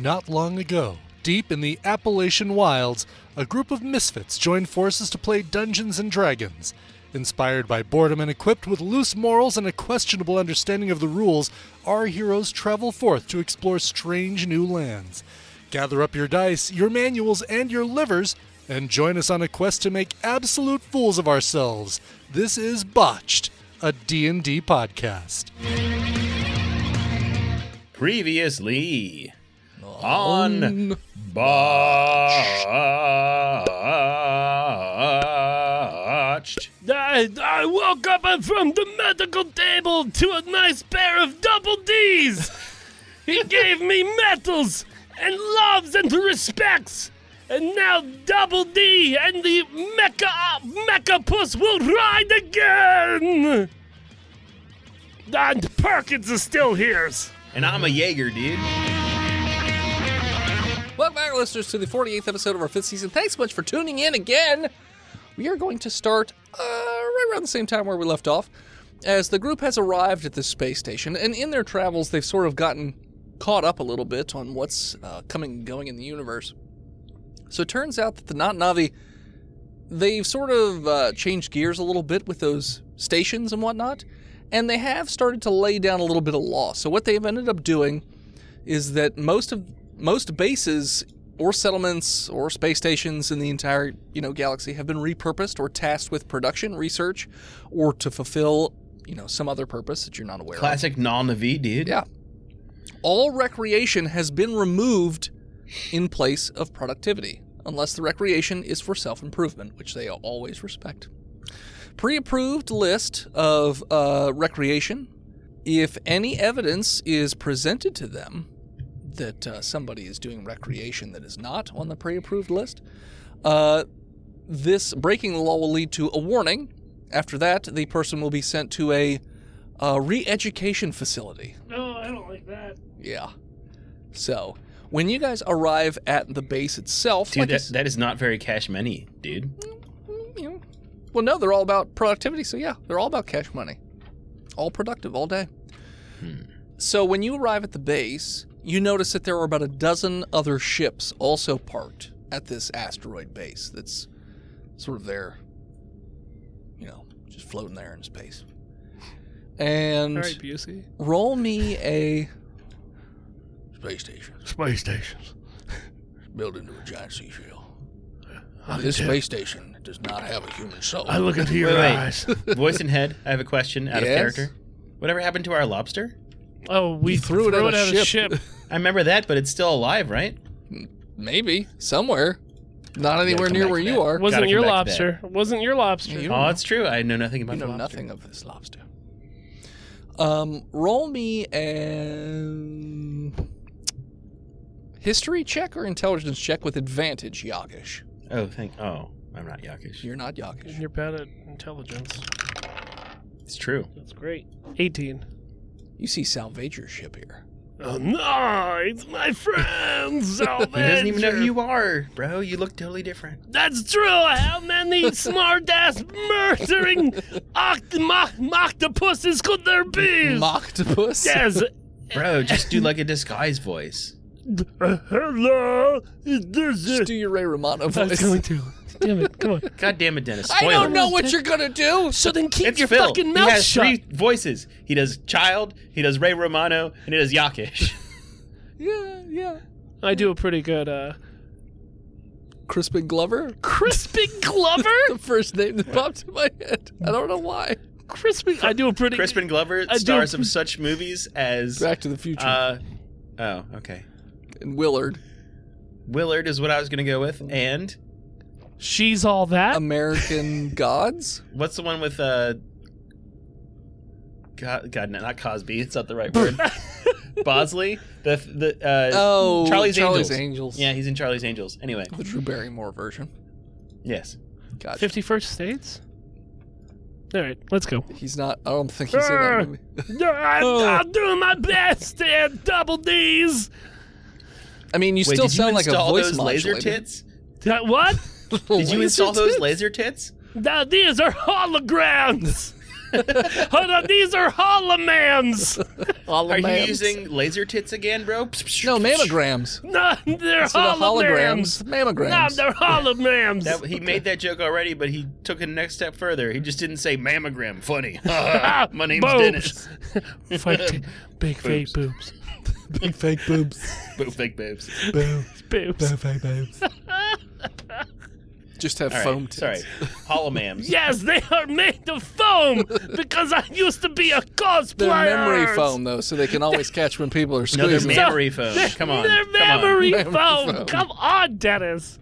Not long ago, deep in the Appalachian wilds, a group of misfits joined forces to play Dungeons & Dragons. Inspired by boredom and equipped with loose morals and a questionable understanding of the rules, our heroes travel forth to explore strange new lands. Gather up your dice, your manuals, and your livers, and join us on a quest to make absolute fools of ourselves. This is Botched, a D&D podcast. Previously on Botched. I woke up from the medical table to a nice pair of double Ds. He gave me medals and loves and respects. And now Double D and the Mecha Puss will ride again. And Perkins is still here. And I'm a Jaeger, dude. Welcome back, listeners, to the 48th episode of our 5th season. Thanks so much for tuning in again. We are going to start right around the same time where we left off, as the group has arrived at this space station, and in their travels, they've sort of gotten caught up a little bit on what's coming and going in the universe. So it turns out that the Navi, they've sort of changed gears a little bit with those stations and whatnot, and they have started to lay down a little bit of law. So what they've ended up doing is that most bases or settlements or space stations in the entire, galaxy have been repurposed or tasked with production, research, or to fulfill, some other purpose that you're not aware of. Classic Navi, dude. Yeah. All recreation has been removed in place of productivity, unless the recreation is for self-improvement, which they always respect. Pre-approved list of recreation. If any evidence is presented to them that somebody is doing recreation that is not on the pre-approved list, this breaking the law will lead to a warning. After that, the person will be sent to a re-education facility. Oh, I don't like that. Yeah. So, when you guys arrive at the base itself... Dude, that is not very cash money, dude. Well, no, they're all about productivity, so yeah, they're all about cash money. All productive, all day. So when you arrive at the base, you notice that there are about a dozen other ships also parked at this asteroid base that's sort of there, just floating there in space. And all right, Busey. Roll me a space station. Space stations. Built into a giant seashell. This space station does not have a human soul. I look into your eyes. Voice and head, I have a question out of character. Whatever happened to our lobster? Oh, we threw it out of the ship. I remember that, but it's still alive, right? Maybe. Somewhere. Not anywhere near where you are. Wasn't your lobster. Wasn't your lobster. Oh, it's true. I know nothing about the lobster. Nothing of this lobster. Roll me a history check or intelligence check with advantage, Yokkish. Oh, I'm not Yokkish. You're not Yokkish. You're bad at intelligence. It's true. That's great. 18. You see Salvager's ship here. Oh, no, it's my friend, Salvager. He doesn't even know who you are, bro. You look totally different. That's true. How many smart-ass murdering octopuses could there be? Octopus? Yes. Bro, just do like a disguise voice. Hello. Just do your Ray Romano voice. I was going to. Damn it, come on. God damn it, Dennis. I don't know what you're going to do. So then keep It's your Phil. fucking mouth He has shut. 3 voices. He does Child, he does Ray Romano, and he does Yokkish. Yeah. I do a pretty good, Crispin Glover? Crispin Glover? The first name that popped in my head. I don't know why. I do a pretty... Crispin Glover, stars of such movies as... Back to the Future. Oh, okay. And Willard. Willard is what I was going to go with, and... She's All That? American Gods? What's the one with, God, not Cosby. It's not the right word. Bosley? Charlie's Angels. Yeah, he's in Charlie's Angels. Anyway. The Drew Barrymore version. Yes. Gotcha. 51st States? All right, let's go. He's not. I don't think he's in that movie. I'm doing my best at double D's. I mean, you still sound like a voice those laser modulator. tits? What? Did you install those laser tits? These are holograms. Hold on, these are holomams. Are you using laser tits again, bro? No, mammograms. No, they're holograms. Mammograms. No, they're holograms. He made that joke already, but he took it a next step further. He just didn't say mammogram. Funny. My name's Dennis. Big fake boobs. Big fake boobs. Fake boobs. Boobs. Fake boobs. Just have foam tits. Sorry. Holomams. Yes, they are made of foam because I used to be a cosplayer. They're memory foam, though, so they can always catch when people are squeezing. No, they're memory foam. Come on. They're memory foam. Come on, Dennis.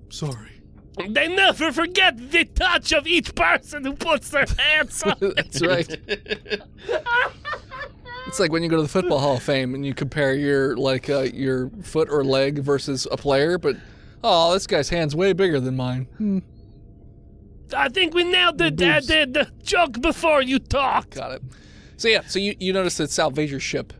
Sorry. They never forget the touch of each person who puts their hands on it. That's right. It's like when you go to the Football Hall of Fame and you compare your foot or leg versus a player, but this guy's hand's way bigger than mine. I think we nailed the joke before you talk. Got it. So yeah, so you notice that Salvager's ship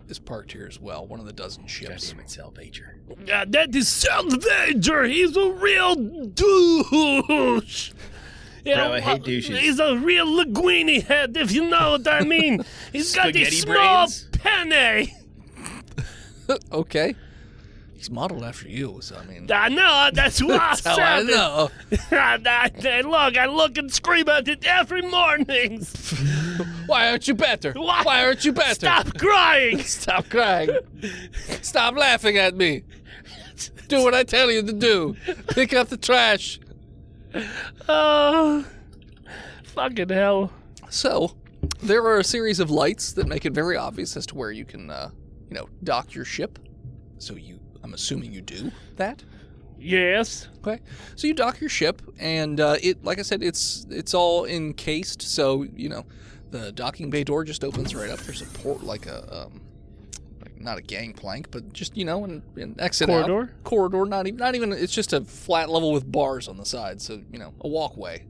is parked here as well, one of the dozen ships. God damn it, Salvager. That is Salvager. He's a real douche. Bro, I hate douches. He's a real linguine head, if you know what I mean. He's got these small penne. Okay. He's modeled after you, so I mean... I know, that's why I said I know. Look, I look and scream at it every morning. Why aren't you better? Why aren't you better? Stop crying. Stop crying. Stop laughing at me. Do what I tell you to do. Pick up the trash. Fucking hell. So, there are a series of lights that make it very obvious as to where you can, dock your ship. So I'm assuming you do that? Yes. Okay. So you dock your ship, and like I said, it's all encased. So the docking bay door just opens right up. There's a port, not a gangplank, but just an exit corridor. Out. Corridor. Not even. It's just a flat level with bars on the side. So a walkway.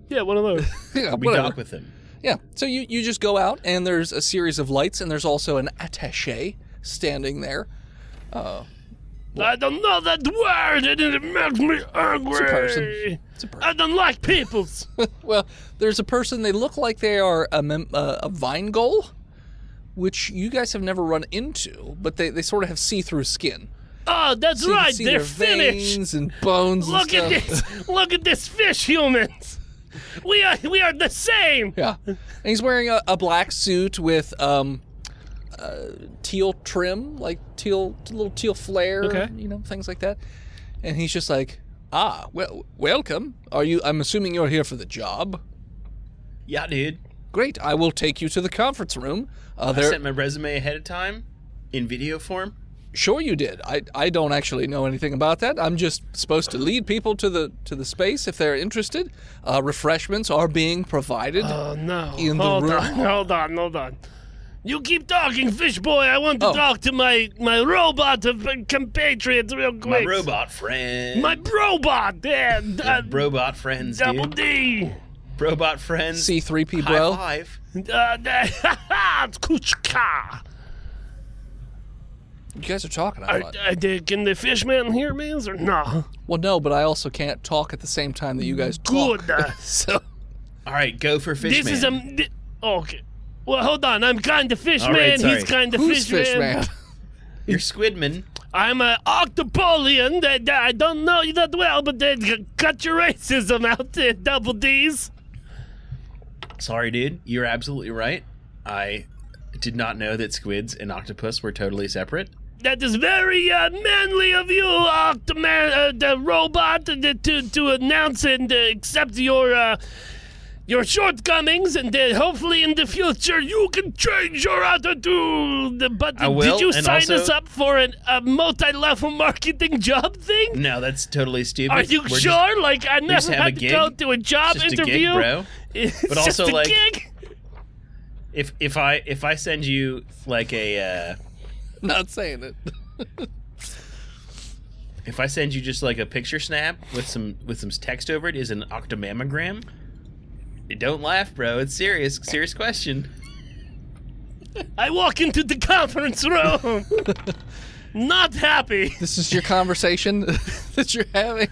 Yeah, one of those. Yeah, we dock with him. Yeah. So you just go out, and there's a series of lights, and there's also an attaché standing there. I don't know that word, and it makes me angry. It's a person. I don't like peoples. Well, there's a person. They look like they are a vine gull, which you guys have never run into, but they sort of have see-through skin. Oh, that's so right. their They're finished. Veins and bones. Look and at stuff. this. Look at this fish, humans. We are the same. Yeah, and he's wearing a black suit with teal trim, like little teal flare, okay. Things like that. And he's just like, welcome. I'm assuming you're here for the job. Yeah, dude. Great. I will take you to the conference room. I sent my resume ahead of time in video form. Sure you did. I don't actually know anything about that. I'm just supposed to lead people to the space if they're interested. Refreshments are being provided. Oh no. In the room. Hold on. You keep talking, fish boy. I want to talk to my robot compatriots real quick. My robot friend. My robot, yeah. Robot friends, Double dude. D. Robot friends. C3P bro. High five. Kuchka. You guys are talking a lot. Can the fishman hear me or no? Well, no, but I also can't talk at the same time that you guys talk. Good. So, all right, go for fishman. This is okay. Well, hold on. I'm kind of fishman. Right, he's kind of who's fishman. You're Squidman. I'm an octopolian. I don't know you that well, but cut your racism out there, Double D's. Sorry, dude. You're absolutely right. I did not know that squids and octopus were totally separate. That is very manly of you, Octoman, the robot, to announce and accept your shortcomings, and hopefully in the future you can change your attitude. But I will, did you and sign also, us up for a multi-level marketing job thing? No, that's totally stupid. Are you sure? I never have had a to go to a job just interview. A gig, bro. It's but also just a gig. If I send you a not saying it. If I send you just a picture snap with some text over it is an octomammogram. Don't laugh, bro. It's serious question. I walk into the conference room, not happy. This is your conversation that you're having.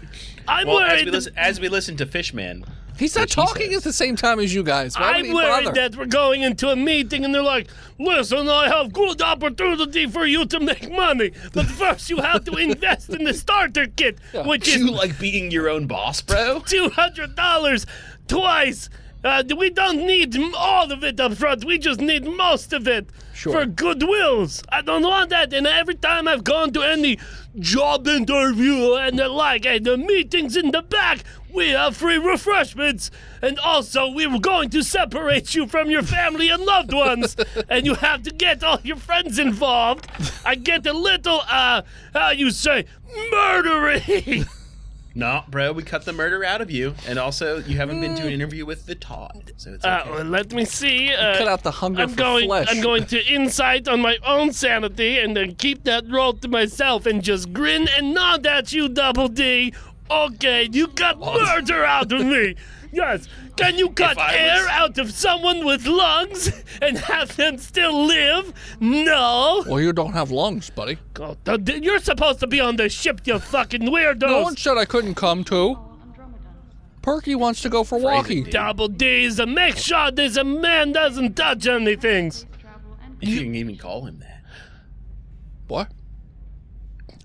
I'm worried. As we listen to Fishman, He's not talking at the same time as you guys. Why would I'm he worried bother? that we're going into a meeting and they're like, listen, I have good opportunity for you to make money, but first you have to invest in the starter kit, which is You like being your own boss, bro? $200 twice. We don't need all of it up front. We just need most of it for goodwills. I don't want that. And every time I've gone to any job interview and they're like, hey, the meeting's in the back. We have free refreshments. And also, we were going to separate you from your family and loved ones. And you have to get all your friends involved. I get a little, how you say, murdery. No, bro, we cut the murder out of you. And also, you haven't been to an interview with the Todd, so it's okay. Well, let me see. Cut out the hunger I'm for going. flesh. I'm going to insight on my own sanity, and then keep that roll to myself, and just grin and nod at you, Double D. Okay, you got murder out of me. Yes. Can you cut air out of someone with lungs and have them still live? No. Well, you don't have lungs, buddy. God, you're supposed to be on the ship, you fucking weirdos. No one said I couldn't come too. Perky wants to go for walkie. Double D's, make sure this man doesn't touch anything. You can even call him that. What?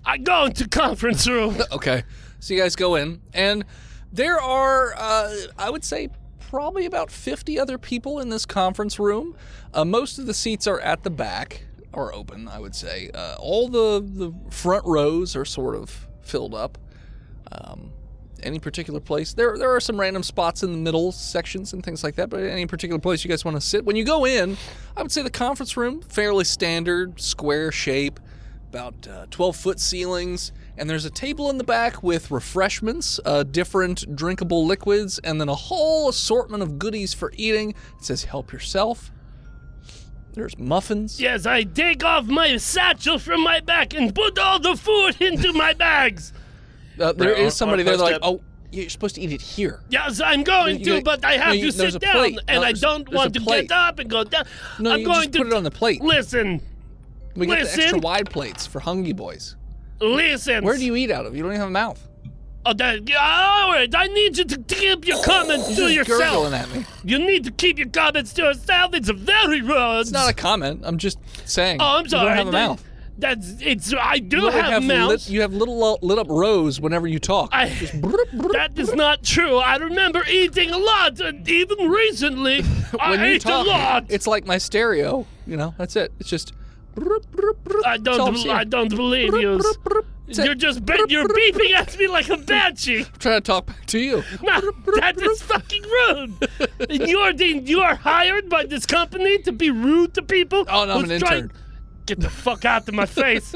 I go into conference room. Okay. So you guys go in, and there are, I would say, probably about 50 other people in this conference room. Most of the seats are at the back, or open, I would say. All the front rows are sort of filled up. Any particular place? There are some random spots in the middle sections and things like that, but any particular place you guys want to sit? When you go in, I would say the conference room, fairly standard, square shape, about 12-foot ceilings, and there's a table in the back with refreshments, different drinkable liquids, and then a whole assortment of goodies for eating. It says help yourself. There's muffins. Yes, I take off my satchel from my back and put all the food into my bags. There is somebody there post like, oh, you're supposed to eat it here. Yes, I'm going to, but I have to sit down, plate. and No, I don't there's want a to plate. get up and go down. No, I'm you going just to put it on the plate. Listen, We get the extra listen. wide plates for hungry boys. listen. Where do you eat out of? You don't even have a mouth. Oh, all right, I need you to keep your comments to Just yourself. gurgling at me. You need to keep your comments to yourself. It's very rude. It's not a comment. I'm just saying. Oh, I'm sorry. You don't have a mouth. I do You have mouths. You have little lit up rows whenever you talk. That is not true. I remember eating a lot, and even recently, when I you ate talk, a lot. it's like my stereo. You know, that's it. It's just. I don't believe you. You're you're beeping at me like a banshee. I'm trying to talk back to you. No, that is fucking rude. You're hired by this company to be rude to people. Oh, no, I'm who's an trying- intern. Get the fuck out of my face.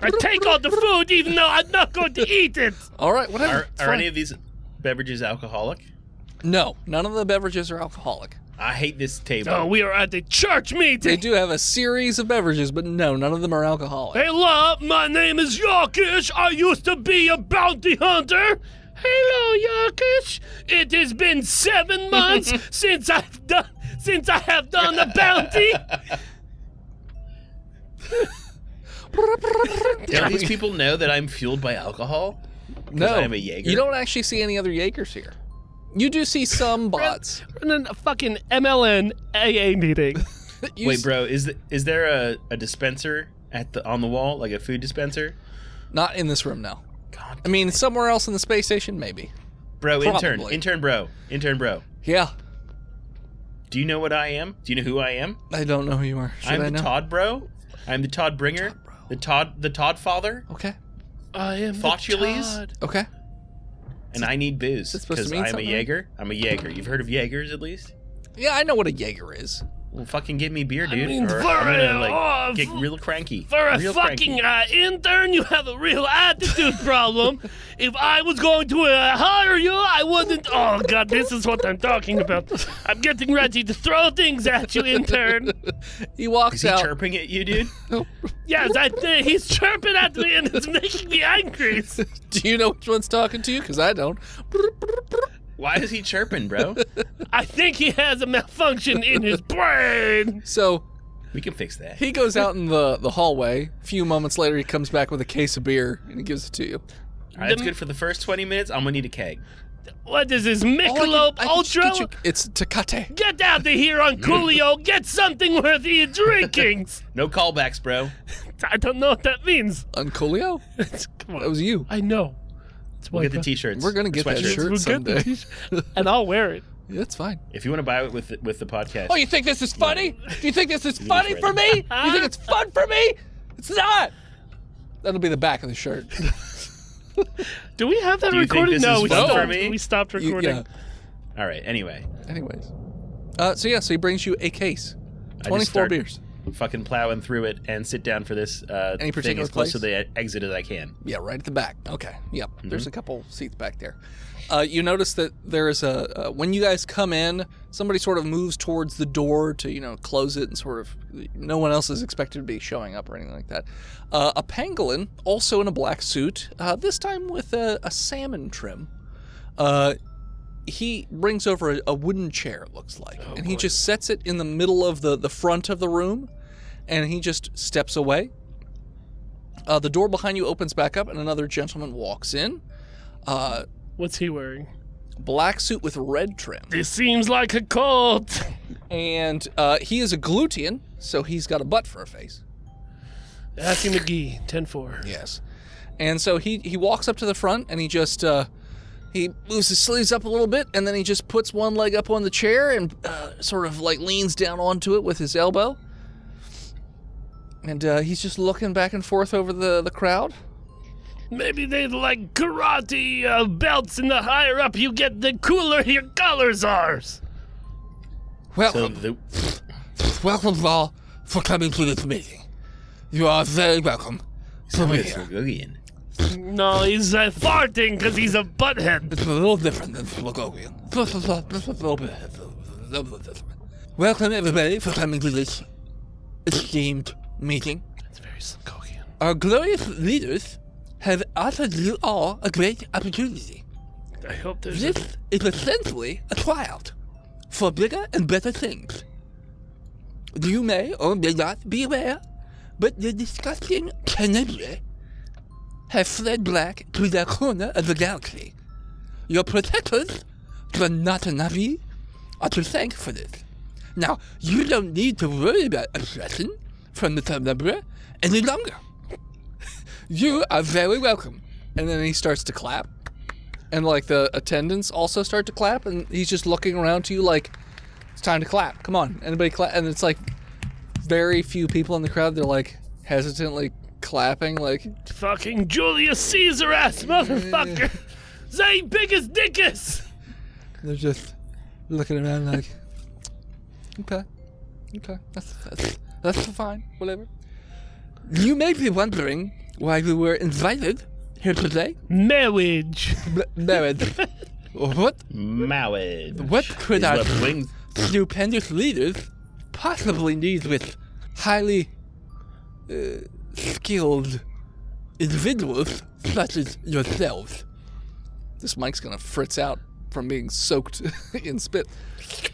I take all the food even though I'm not going to eat it. All right, whatever. It's Are fine. any of these beverages alcoholic? No, none of the beverages are alcoholic. I hate this table. Oh, we are at a church They meeting. do have a series of beverages, but no, none of them are alcoholic. Hello, my name is Yokkish. I used to be a bounty hunter. Hello, Yokkish. It has been 7 months since I have done a bounty. Do these people know that I'm fueled by alcohol? No, I am a Jaeger. you don't actually see any other Jaegers here. You do see some bots. We're in a fucking MLN AA meeting. You Wait, bro, is there a dispenser on the wall, like a food dispenser? Not in this room, no. God, I mean, somewhere else in the space station, maybe. bro, probably. intern, bro. Yeah, Do you know what I am? Do you know who I am? I don't know who you are. Should I'm I the know? Todd bro. I'm the Todd bringer. The Todd father. Okay, I am Fautules? the Todd. okay. And I need booze that supposed to because mean I'm a something? Jaeger. I'm a Jaeger. You've heard of Jaegers at least? Yeah, I know what a Jaeger is. Well, fucking give me beer, dude. mean, or for I'm gonna a- get real cranky. For a real fucking cranky. intern, you have a real attitude problem. If I was going to hire you, I wouldn't. Oh, God, this is what I'm talking about. I'm getting ready to throw things at you, intern. He walks Is he out. chirping at you, dude? Yes, he's chirping at me and it's making me angry. Do you know which one's talking to you? Because I don't. Why is he chirping, bro? I think he has a malfunction in his brain. So We can fix that. he goes out in the hallway. A few moments later, he comes back with a case of beer and he gives it to you. All right, that's good for the first 20 minutes. I'm gonna need a keg. What is this, Michelob Ultra? It's Tecate. Get out of here, Unculio. Get something worthy of drinking. No callbacks, bro. I don't know what that means. Unculio? Come on. That was you. I know. We'll get the t-shirts. We're gonna get that sweatshirts. shirt We'll someday. get the t-shirt, and I'll wear it. Yeah, it's fine. If you want to buy it with the podcast. Oh, you think this is funny? Do you think this is funny for me? You think it's fun for me? It's not. That'll be the back of the shirt. Do we have that Do you think recorded? this No, is we fun stopped. for me? We stopped recording. Yeah. All right. Anyway, Anyways. So he brings you a case. I just 24 start beers. fucking plowing through it and sit down for this Any thing particular as close to place? the exit as I can. Yeah, right at the back. Okay. Yep. Mm-hmm. There's a couple seats back there. You notice that there is when you guys come in, somebody sort of moves towards the door to, close it and sort of, no one else is expected to be showing up or anything like that. A pangolin, also in a black suit, this time with a salmon trim. He brings over a wooden chair, it looks like, and he just sets it in the middle of the front of the room, and he just steps away. The door behind you opens back up, and another gentleman walks in. What's he wearing? Black suit with red trim. This seems like a cult. And he is a glutian, so he's got a butt for a face. Assy McGee, 10-4. Yes. And so he walks up to the front, and he just, he moves his sleeves up a little bit, and then he just puts one leg up on the chair and sort of like leans down onto it with his elbow. And he's just looking back and forth over the crowd. Maybe they like karate belts, and the higher up you get, the cooler your colors are. So Welcome. Welcome all for coming to this meeting. You are very welcome. Come here. No, he's farting because he's a butthead. It's a little different than Slogovian. Welcome everybody for coming to this esteemed meeting. It's very Slogovian. Our glorious leaders have offered you all a great opportunity. I hope there's This is essentially a tryout for bigger and better things. You may or may not be aware, but the disgusting Tenebrae have fled back to their corner of the galaxy. Your protectors, the Natanavi, are to thank for this. Now, you don't need to worry about aggression from the Tenebrae any longer. You are very welcome. And then he starts to clap. And like the attendants also start to clap, and he's just looking around to you like, it's time to clap. Come on, anybody clap? And it's like very few people in the crowd. They're like hesitantly clapping, like, fucking Julius Caesar ass motherfucker. Zay biggest dickus. they're just looking around like, okay, that's fine, whatever. You may be wondering why you were invited here today. Marriage. Marriage. What Marriage. could Is our what brings- stupendous leaders possibly need with highly skilled individuals such as yourselves? This mic's gonna fritz out from being soaked in spit.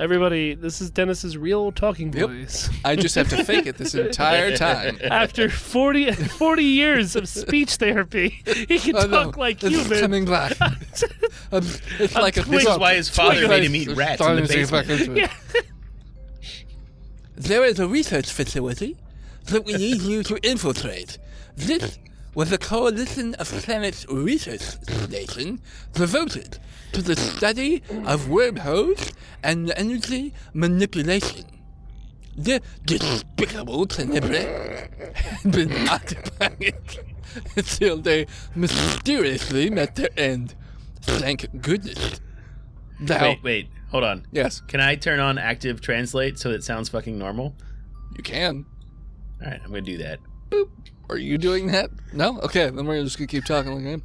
Everybody, this is Dennis's real talking Yep. voice. I just have to fake it this entire time. After 40 years of speech therapy, he can Oh, no, talk like it's human. coming back. It's like a This is why his father made him eat rats in the basement. Yeah. There is a research facility that we need you to infiltrate. This was a coalition of planets research station devoted to the study of wormholes and energy manipulation. The despicable Tenebrae had been occupying it until they mysteriously met their end. Thank goodness. Now, Wait, hold on. Yes, Can I turn on active translate so it sounds fucking normal? you can. All right, I'm gonna do that. Are you doing that? No? Okay, then we're just gonna keep talking like him.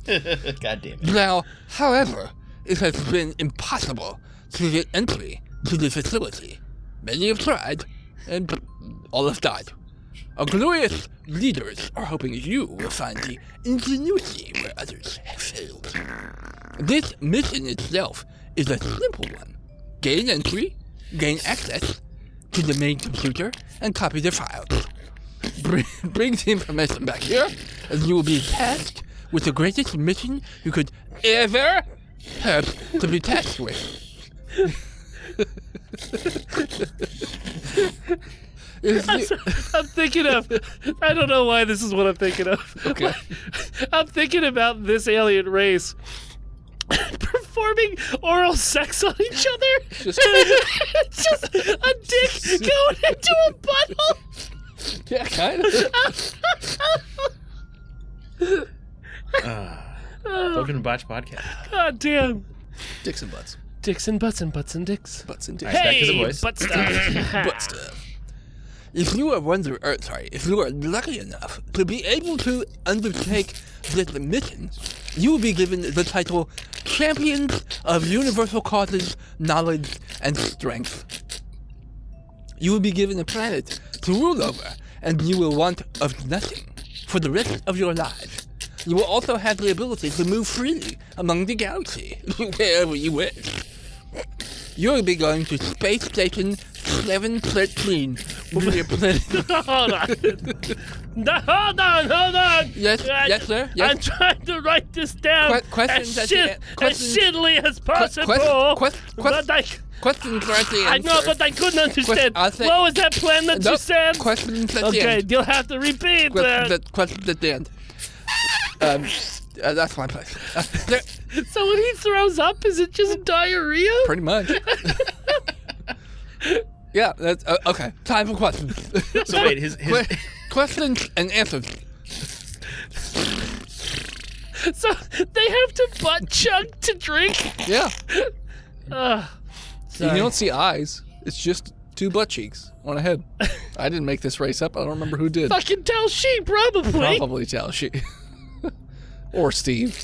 God damn it. Now, however, it has been impossible to get entry to the facility. Many have tried, and all have died. Our glorious leaders are hoping you will find the ingenuity where others have failed. This mission itself is a simple one. Gain entry, gain access to the main computer, and copy the files. Bring the information back here, and you will be tasked with the greatest mission you could ever herbs to be tasked with. I'm thinking of. I don't know why this is what I'm thinking of. Okay. I'm thinking about this alien race performing oral sex on each other. Just- Just a dick going into a butthole. Yeah, kind of. Welcome to Botched Podcast. God damn. Dicks and butts. Dicks and butts and butts and dicks. Butts and dicks. All right, back to the Hey, voice. butt stuff. Butt stuff. If you are lucky enough to be able to undertake this mission, you will be given the title Champions of Universal Causes, Knowledge, and Strength. You will be given a planet to rule over, and you will want of nothing for the rest of your lives. You will also have the ability to move freely among the galaxy, wherever you wish. You'll be going to Space Station 713 with your planet. Hold on. Hold on. Yes, yes, sir. Yes. I'm trying to write this down Questions as, at the end. as Questions- shittily as possible. But Questions are at the I end, know, sir. but I couldn't understand. I'll say- What was that plan that you Nope. said? Questions at the Okay, end. you'll have to repeat that. Questions at the end. That's my place. So when he throws up, is it just diarrhea? Pretty much. Yeah, that's okay. Time for questions. So wait, his Questions and answers. So they have to butt chug to drink? Yeah. Ugh. You don't see eyes. It's just two butt cheeks on a head. I didn't make this race up. I don't remember who did. Fucking tell she, probably. Probably Taoshi. Or Steve.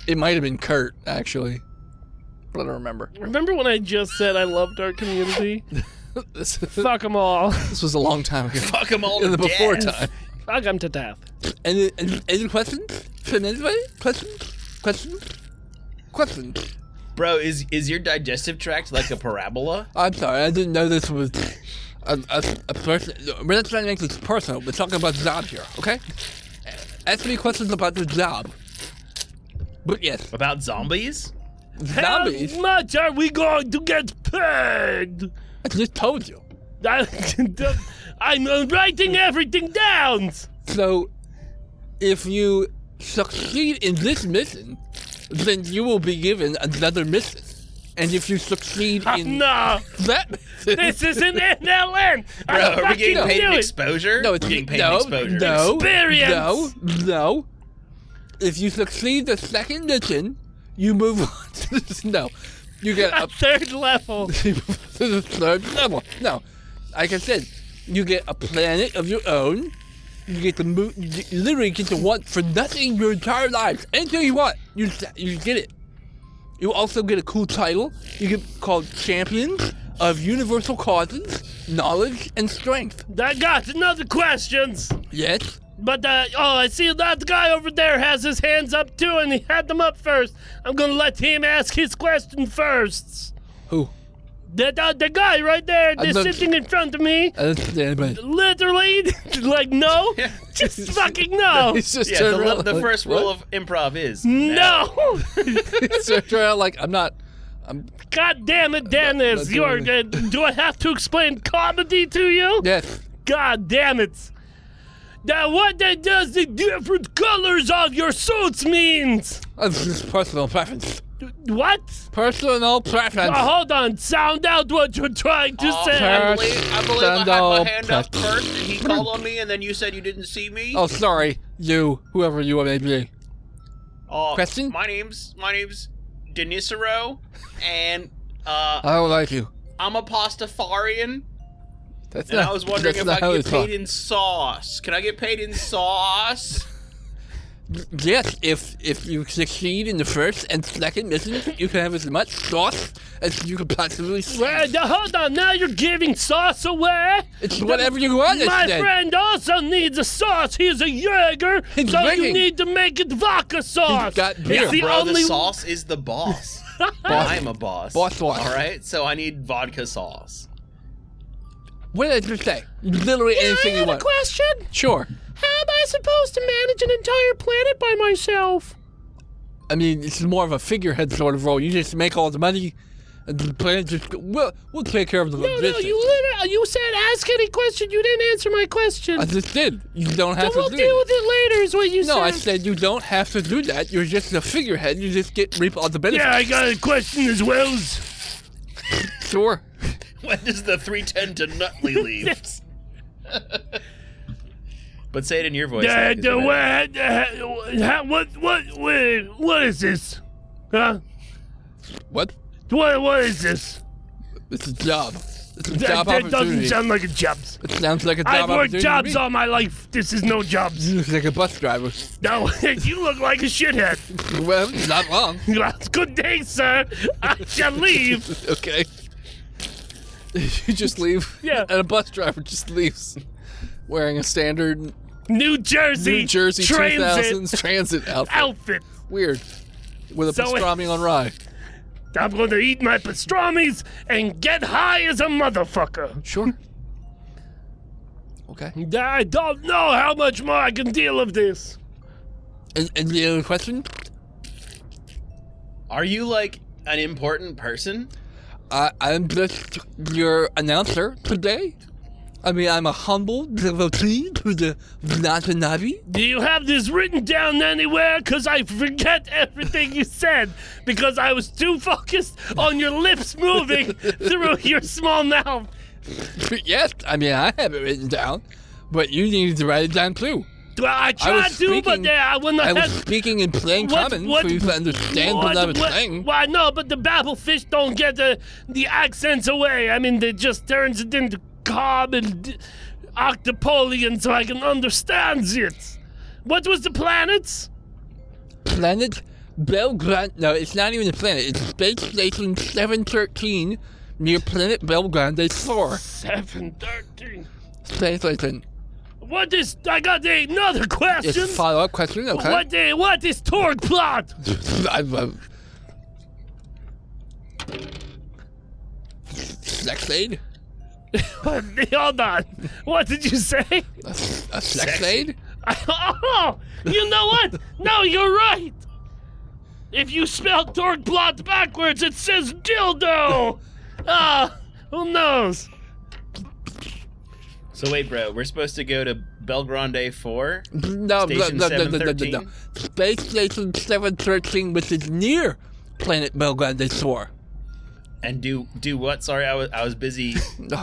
It might have been Kurt, actually. But I don't remember. Remember when I just said I loved our community? This Fuck them all. was a long time ago. fuck them all In to the before death. time. Fuck them to death. Any questions? From anybody? Questions? Bro, is your digestive tract like a parabola? I'm sorry, I didn't know this was a person. We're not trying to make this personal. We're talking about the job here, okay? Ask me questions about the job. But yes, About zombies? zombies. How much are we going to get paid? I just told you. I'm writing everything down. So, if you succeed in this mission, then you will be given another mission. And if you succeed in No, that mission, this isn't NLN. Bro, are we getting paid in it. exposure? no, We're it's getting paid in no, exposure. no, Experience. no. If you succeed the second mission, you move on to this. No, you get A a third level. to the third level. No, like I said, you get a planet of your own. You get to move. You literally get to want for nothing your entire life. Anything you want, you get it. You also get a cool title. You get called Champions of Universal Causes, Knowledge, and Strength. I got another questions. Yes. But, I see that guy over there has his hands up too, and he had them up first. I'm gonna let him ask his question first. Who? The guy right there, I'm just not- sitting in front of me. I don't see anybody. Literally, like, no. Just fucking no. He's just Yeah, turned around the like, first what? rule of improv is No. He's turned around like, I'm God damn it, Dennis. not doing Do I have to explain comedy to you? Yes. God damn it. Now, what that does the different colors of your suits means? That's just personal preference. What? Personal preference. Hold on. Sound out what you're trying to say. I believe I had Personal my hand up preference. first, and he called on me, and then you said you didn't see me. Oh, sorry. You, whoever you may be. Question? My name's Denisero, and I don't like you. I'm a pastafarian, That's and not, I was wondering that's if not I how could it's get paid called. in sauce. Can I get paid in sauce? Yes, if you succeed in the first and second missions, you can have as much sauce as you could possibly see. Hold on. Now you're giving sauce away. It's whatever you want, My it's then. friend also needs a sauce. He's a Jaeger, He's so you drinking. need to make it vodka sauce. got beer. It's the Bro, only the sauce is the boss. I'm a boss. Boss sauce. All right, so I need vodka sauce. What did I just say? Literally anything you want. question. Sure. How am I supposed to manage an entire planet by myself? I mean, it's more of a figurehead sort of role. You just make all the money, and the planet just we'll take care of the logistics. You said ask any question. You didn't answer my question. I just did. You don't have We'll to do deal it. with it later is what you said. No, I said you don't have to do that. You're just a figurehead. You just reap all the benefits. Yeah, I got a question as well. Sure. When does the 310 to Nutley leave? But say it in your voice. What is this? Huh? What? What is this? It's a job. It's a That job doesn't opportunity. sound like a job. It sounds like a job I've worked opportunity. jobs to me. all my life. This is no jobs. You look like a bus driver. No, you look like a shithead. Well, not wrong. Good day, sir. I shall leave. Okay. You just leave. Yeah. And a bus driver just leaves. Wearing a standard New Jersey, New Jersey transit 2000s transit outfit. outfit. Weird. With a So pastrami on rye. I'm going to eat my pastrami's and get high as a motherfucker. Sure. Okay. I don't know how much more I can deal of this. And the other question? Are you like an important person? I'm just your announcer today. I mean, I'm a humble devotee to the Navi. Do you have this written down anywhere? Because I forget everything you said because I was too focused on your lips moving through your small mouth. Yes, I mean, I have it written down, but you needed to write it down too. Well, I tried to, but I wouldn't I have was speaking in plain common for you to understand what I was saying. Well, I know, but the babble fish don't get the accents away. I mean, it just turns it into cob and octopolian so I can understand it. What was the planets? Planet Belgrande. No, it's not even a planet. It's Space Station 713 near Planet Belgrande 4. 713. Space Station. What is... I got another question. It's a follow-up question, okay? What is Torg plot? Sex aid? Hold on. What did you say? A sex aid? Oh, you know what? No, you're right. If you spell Torg plot backwards, it says dildo. Who knows? So wait, bro, we're supposed to go to Belgrande 4? No, Station 713? Space Station 713, which is near Planet Belgrande 4. And do what? Sorry, I was busy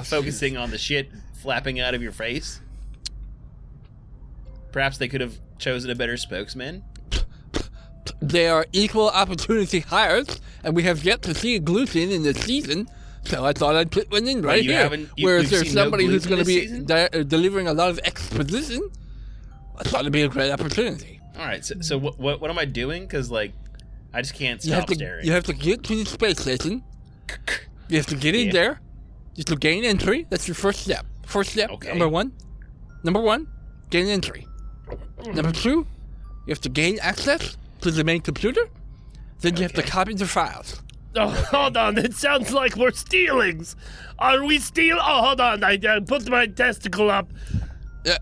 focusing on the shit flapping out of your face. Perhaps they could have chosen a better spokesman. They are equal opportunity hires, and we have yet to see a gluten in this season. So I thought I'd put one in right you here. haven't- Whereas you've there's seen no somebody who's gluten going to this be season? delivering a lot of exposition. I thought it'd be a great opportunity. All right, so what am I doing? Because like, I just can't stop staring. You have to get to the space station. You have to get in there. You have to gain entry. That's your first step. First step, Okay. Number one, gain entry. Number two, you have to gain access to the main computer. Then you have to copy the files. Oh, hold on. It sounds like we're stealings. Are we steal? Oh, hold on. I put my testicle up.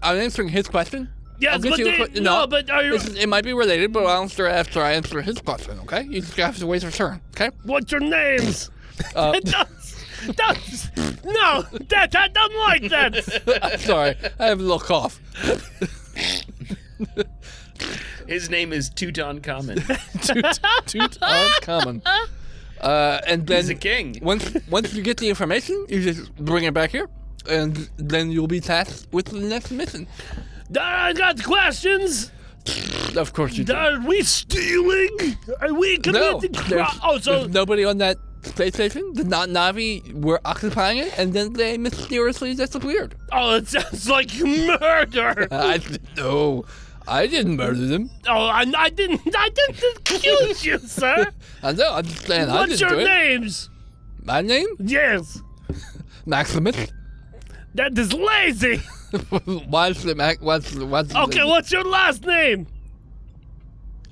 I'm answering his question. Yes, I'll get but you a they, question. no, but are you? It might be related, but I'll answer after I answer his question, okay? You just have to wait your turn, okay? What's your names? No, Dad, I don't like that. I'm sorry, I have a little cough. His name is Tutankhamun. Tutankhamun. And then He's a king. Once you get the information, you just bring it back here, and then you'll be tasked with the next mission. I got questions. Of course you do. Are we stealing? Are we No, committing there's so nobody on that space station. The Navi were occupying it, and then they mysteriously disappeared. it sounds like murder. No, I didn't murder them. Oh, I didn't accuse you, sir. I know. I'm just saying I What's didn't your do it. names? My name? Yes, Maximus. that is lazy. Why is the Mac? What's Okay, what's your last name?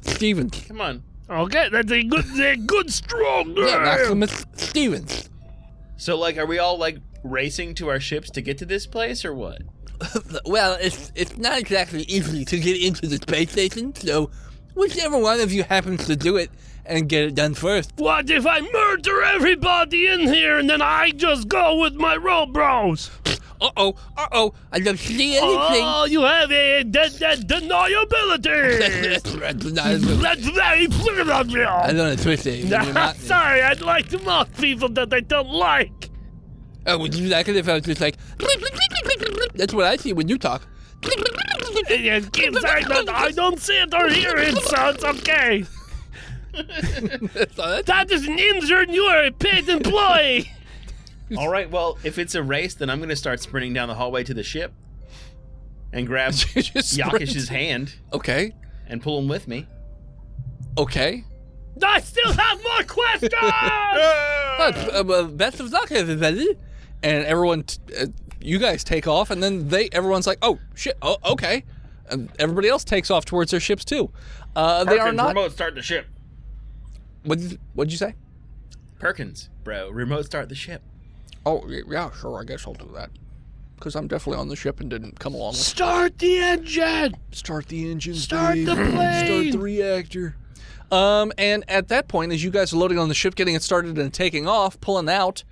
Stevens? Come on. Okay, that's a good strong name. Yeah, Maximus Stevens. So like, are we all like racing to our ships to get to this place or what? Well, it's not exactly easy to get into the space station, so Whichever one of you happens to do it and get it done first. What if I murder everybody in here and then I just go with my road bros? Uh-oh. I don't see anything. Oh, you have a deniability. That's very I don't know what to say. Sorry, I'd like to mock people that I don't like. Oh, would you like it if I was just like... That's what I see when you talk. You keep saying that I don't see it or hear it, so it's okay. That doesn't injure you are a paid employee. All right, well, if it's a race, then I'm going to start sprinting down the hallway to the ship and grab Yokkish's hand Okay. and pull him with me. Okay. I still have more questions! Best of luck, everybody. And everyone, you guys take off, and then everyone's like, oh, shit, oh, okay. And everybody else takes off towards their ships, too. They are Perkins, not... remote start the ship. What'd you say? Perkins, bro, remote start the ship. Oh, yeah, sure, I guess I'll do that. Because I'm definitely on the ship and didn't come along with... Start the engine! Start the engine, Start the plane! Start the reactor. And at that point, as you guys are loading on the ship, getting it started and taking off, pulling out,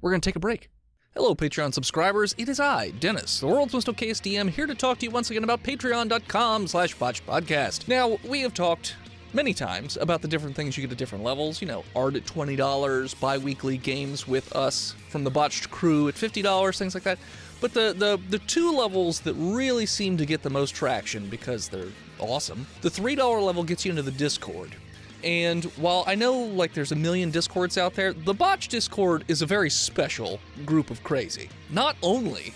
we're going to take a break. Hello, Patreon subscribers. It is I, Dennis, the world's most okayest DM, here to talk to you once again about patreon.com/botchedpodcast. Now, we have talked many times about the different things you get at different levels. You know, art at $20, bi-weekly games with us from the Botched crew at $50, things like that. But the two levels that really seem to get the most traction because they're awesome, the $3 level gets you into the Discord. And while I know, like, there's a million Discords out there, the Botched Discord is a very special group of crazy. Not only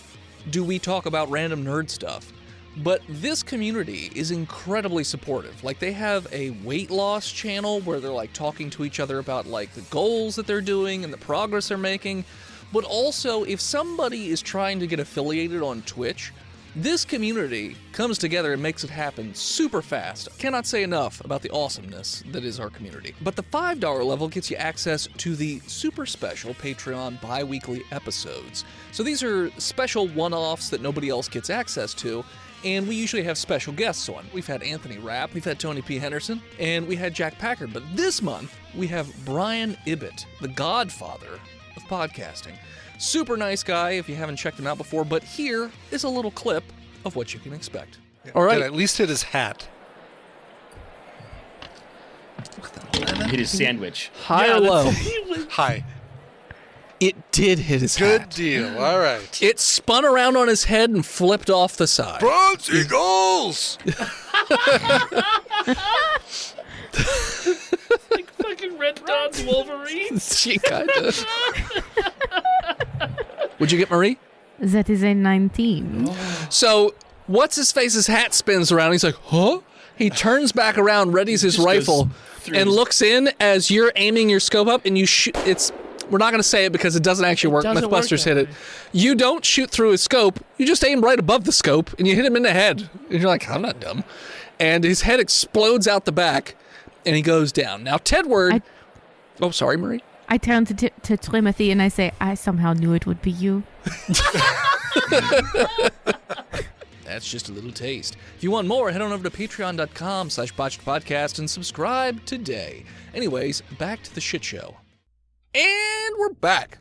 do we talk about random nerd stuff, but this community is incredibly supportive. Like, they have a weight loss channel where they're, like, talking to each other about, like, the goals that they're doing and the progress they're making. But also, if somebody is trying to get affiliated on Twitch, this community comes together and makes it happen super fast. Cannot say enough about the awesomeness that is our community. But the $5 level gets you access to the super special Patreon bi-weekly episodes. So these are special one-offs that nobody else gets access to, and we usually have special guests on. We've had Anthony Rapp, we've had Tony P. Henderson, and we had Jack Packard. But this month, we have Brian Ibbott, the godfather of podcasting. Super nice guy if you haven't checked him out before, but here is a little clip of what you can expect. All right. At least hit his hat. Hit his sandwich. High or low? Hi. It did hit his Good hat. deal. All right. It spun around on his head and flipped off the side. Bronze Eagles! Like fucking Red Dawn's Wolverine. She kinda. What'd you get, Marie? That is a 19. So, what's-his-face's hat spins around. He's like, huh? He turns back around, readies his Just rifle, goes through and his- looks in as you're aiming your scope up, and you shoot. We're not going to say it because it doesn't actually work. doesn't work Mythbusters that hit it. way. You don't shoot through his scope. You just aim right above the scope, and you hit him in the head. And you're like, I'm not dumb. And his head explodes out the back, and he goes down. Now, Tedward... Oh, sorry, Marie. I turn to Timothy and I say, I somehow knew it would be you. That's just a little taste. If you want more, head on over to patreon.com/botchedpodcast and subscribe today. Anyways, back to the shit show. And we're back.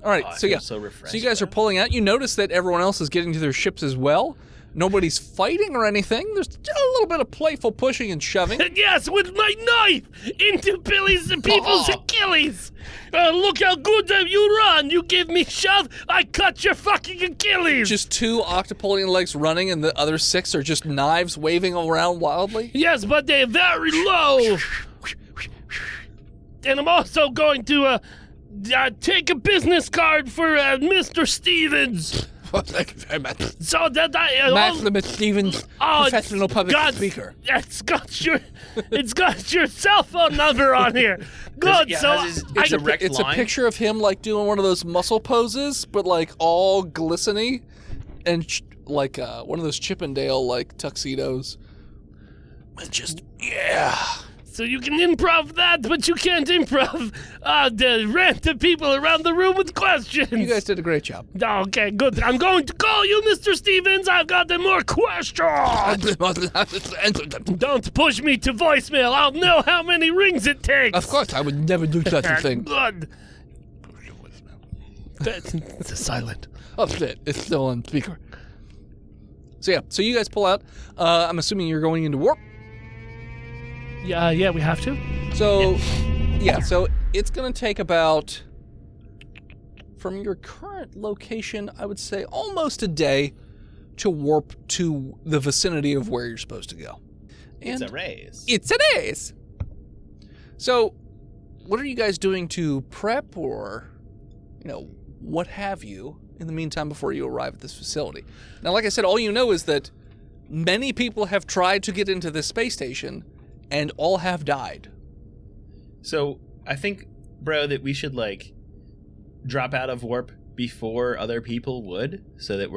All right, Oh, I so feel yeah. so refreshed, you guys are bro. pulling out. You notice that everyone else is getting to their ships as well. Nobody's fighting or anything. There's just a little bit of playful pushing and shoving. Yes, with my knife into Billy's and people's Achilles. Look how good you run. You give me shove, I cut your fucking Achilles. Just 2 octopolian legs running, and the other 6 are just knives waving around wildly. Yes, but they're very low. And I'm also going to take a business card for Mr. Stevens. Well, thank you very much. So that I Maximus Stevens, professional public speaker. It's got your cell phone number on here. Good. Yeah, So has his I, direct It's line. a picture of him like doing one of those muscle poses, but like all glistening, and like one of those Chippendale like tuxedos. Just, yeah. So you can improv that, but you can't improv the random people around the room with questions. You guys did a great job. Okay, good. I'm going to call you, Mr. Stevens. I've got more questions. Don't push me to voicemail. I'll know how many rings it takes. Of course, I would never do such a thing. Good. It's silent. Oh, shit. It's still on speaker. So, yeah. So, you guys pull out. I'm assuming you're going into warp. Yeah, we have to. So, yeah. So, it's going to take about, from your current location, I would say almost a day to warp to the vicinity of where you're supposed to go. And It's a race. It's a race. So, what are you guys doing to prep or, what have you in the meantime before you arrive at this facility? Now, like I said, all you know is that many people have tried to get into this space station and all have died. So I think, bro, that we should drop out of warp before other people would, so that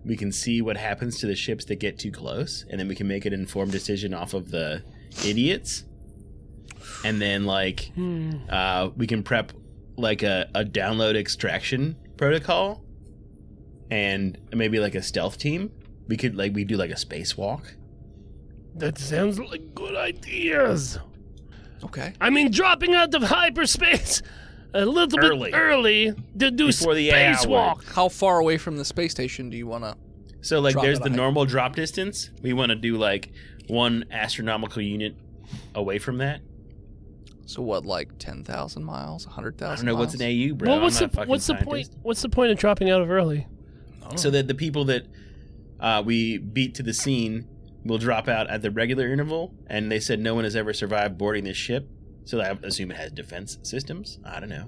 we can see what happens to the ships that get too close, and then we can make an informed decision off of the idiots. And then we can prep a download extraction protocol, and maybe a stealth team. We could we do a spacewalk. That sounds like good ideas. Okay. I mean, dropping out of hyperspace a little bit early to do Before the spacewalk. How far away from the space station do you want to... So Drop there's it the on. normal drop distance. We want to do one astronomical unit away from that. So what, 10,000 miles, 100,000 I don't know what's an AU, bro. Well, I'm not a fucking what's the scientist. point? What's the point of dropping out of early? So that the people that we beat to the scene will drop out at the regular interval, and they said no one has ever survived boarding this ship, so I assume it has defense systems. I don't know.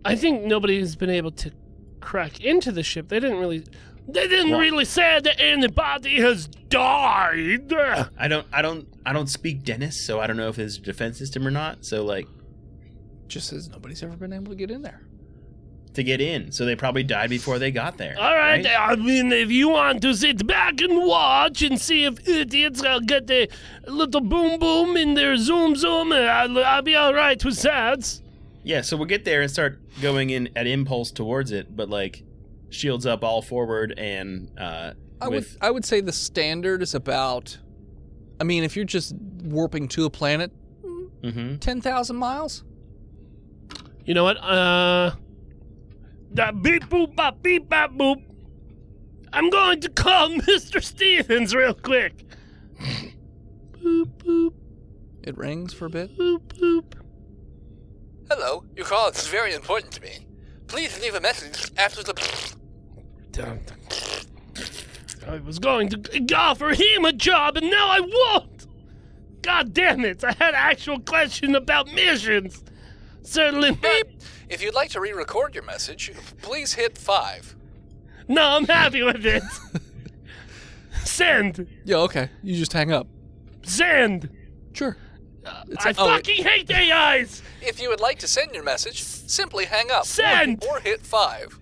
I think nobody's been able to crack into the ship. They didn't really say that anybody has died. I don't speak Dennis, so I don't know if there's a defense system or not. So Just says nobody's ever been able to get in there. to get in, so they probably died before they got there. All right, I mean, if you want to sit back and watch and see if idiots get a little boom boom in their zoom zoom, I'll be all right with that. Yeah, so we'll get there and start going in at impulse towards it, but shields up all forward and I would say the standard is about, if you're just warping to a planet, 10,000 miles. You know what? That beep boop bop beep bop boop. I'm going to call Mr. Stevens real quick. Boop boop It rings for a bit. boop boop. Hello, your call is very important to me. Please leave a message after the... I was going to offer him a job, and now I won't! God damn it, I had an actual question about missions. Certainly not. If you'd like to re-record your message, please hit 5. No, I'm happy with it. Send! Yeah, okay. You just hang up. Send! Sure. I fucking hate AIs! If you would like to send your message, simply hang up Send! or hit 5.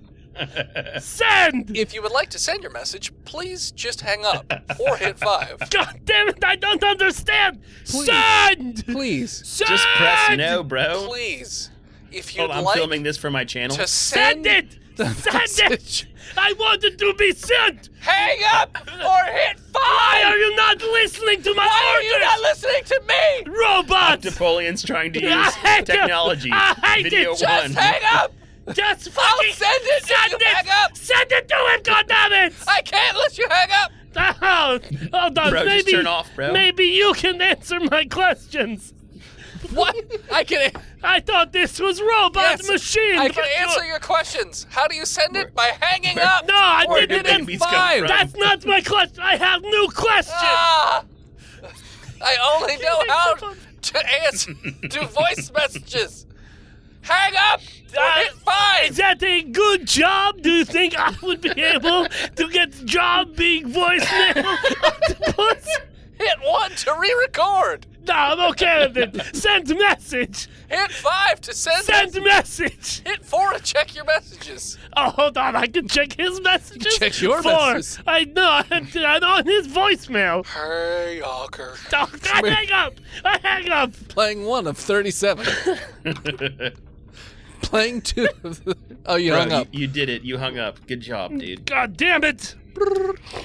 Send! If you would like to send your message, please just hang up or hit 5. God damn it, I don't understand! Please. Send! Please. Send! just press no, bro. Please, if you'd Hold on, I'm like filming this for my channel. to Send it! Send it! I wanted to be sent! hang up or hit 5. Why are you not listening to my Why are orders? you not listening to me? Robots! Napoleon's trying to I use hate it. technology. I hate Video it. Just one. hang up. Just I'll fucking send it if send you it! hang up. Send it to him, goddammit! I can't let you hang up. Oh, hold on, Bro, just maybe, turn off, bro. Maybe you can answer my questions. What? I thought this was robot Yes, machine. I can but answer your questions. How do you send it? By hanging up. No, I or didn't. hitting Babies come 5. from. That's not my question. I have new questions. Ah! I only know how to answer to voice messages. Hang up or hit 5. Is that a good job? Do you think I would be able to get the job being voicemail octopus? Hit 1 to re-record. No, I'm okay with it. Send message. Hit 5 to send. Send message. Hit 4 to check your messages. Oh, hold on. I can check his messages. check your 4. messages. I know. I'm on his voicemail. Hey, Yokker. I hang up. I hang up. Playing 1 of 37. Playing 2 of Oh, you hung up. You did it. You hung up. Good job, dude. God damn it.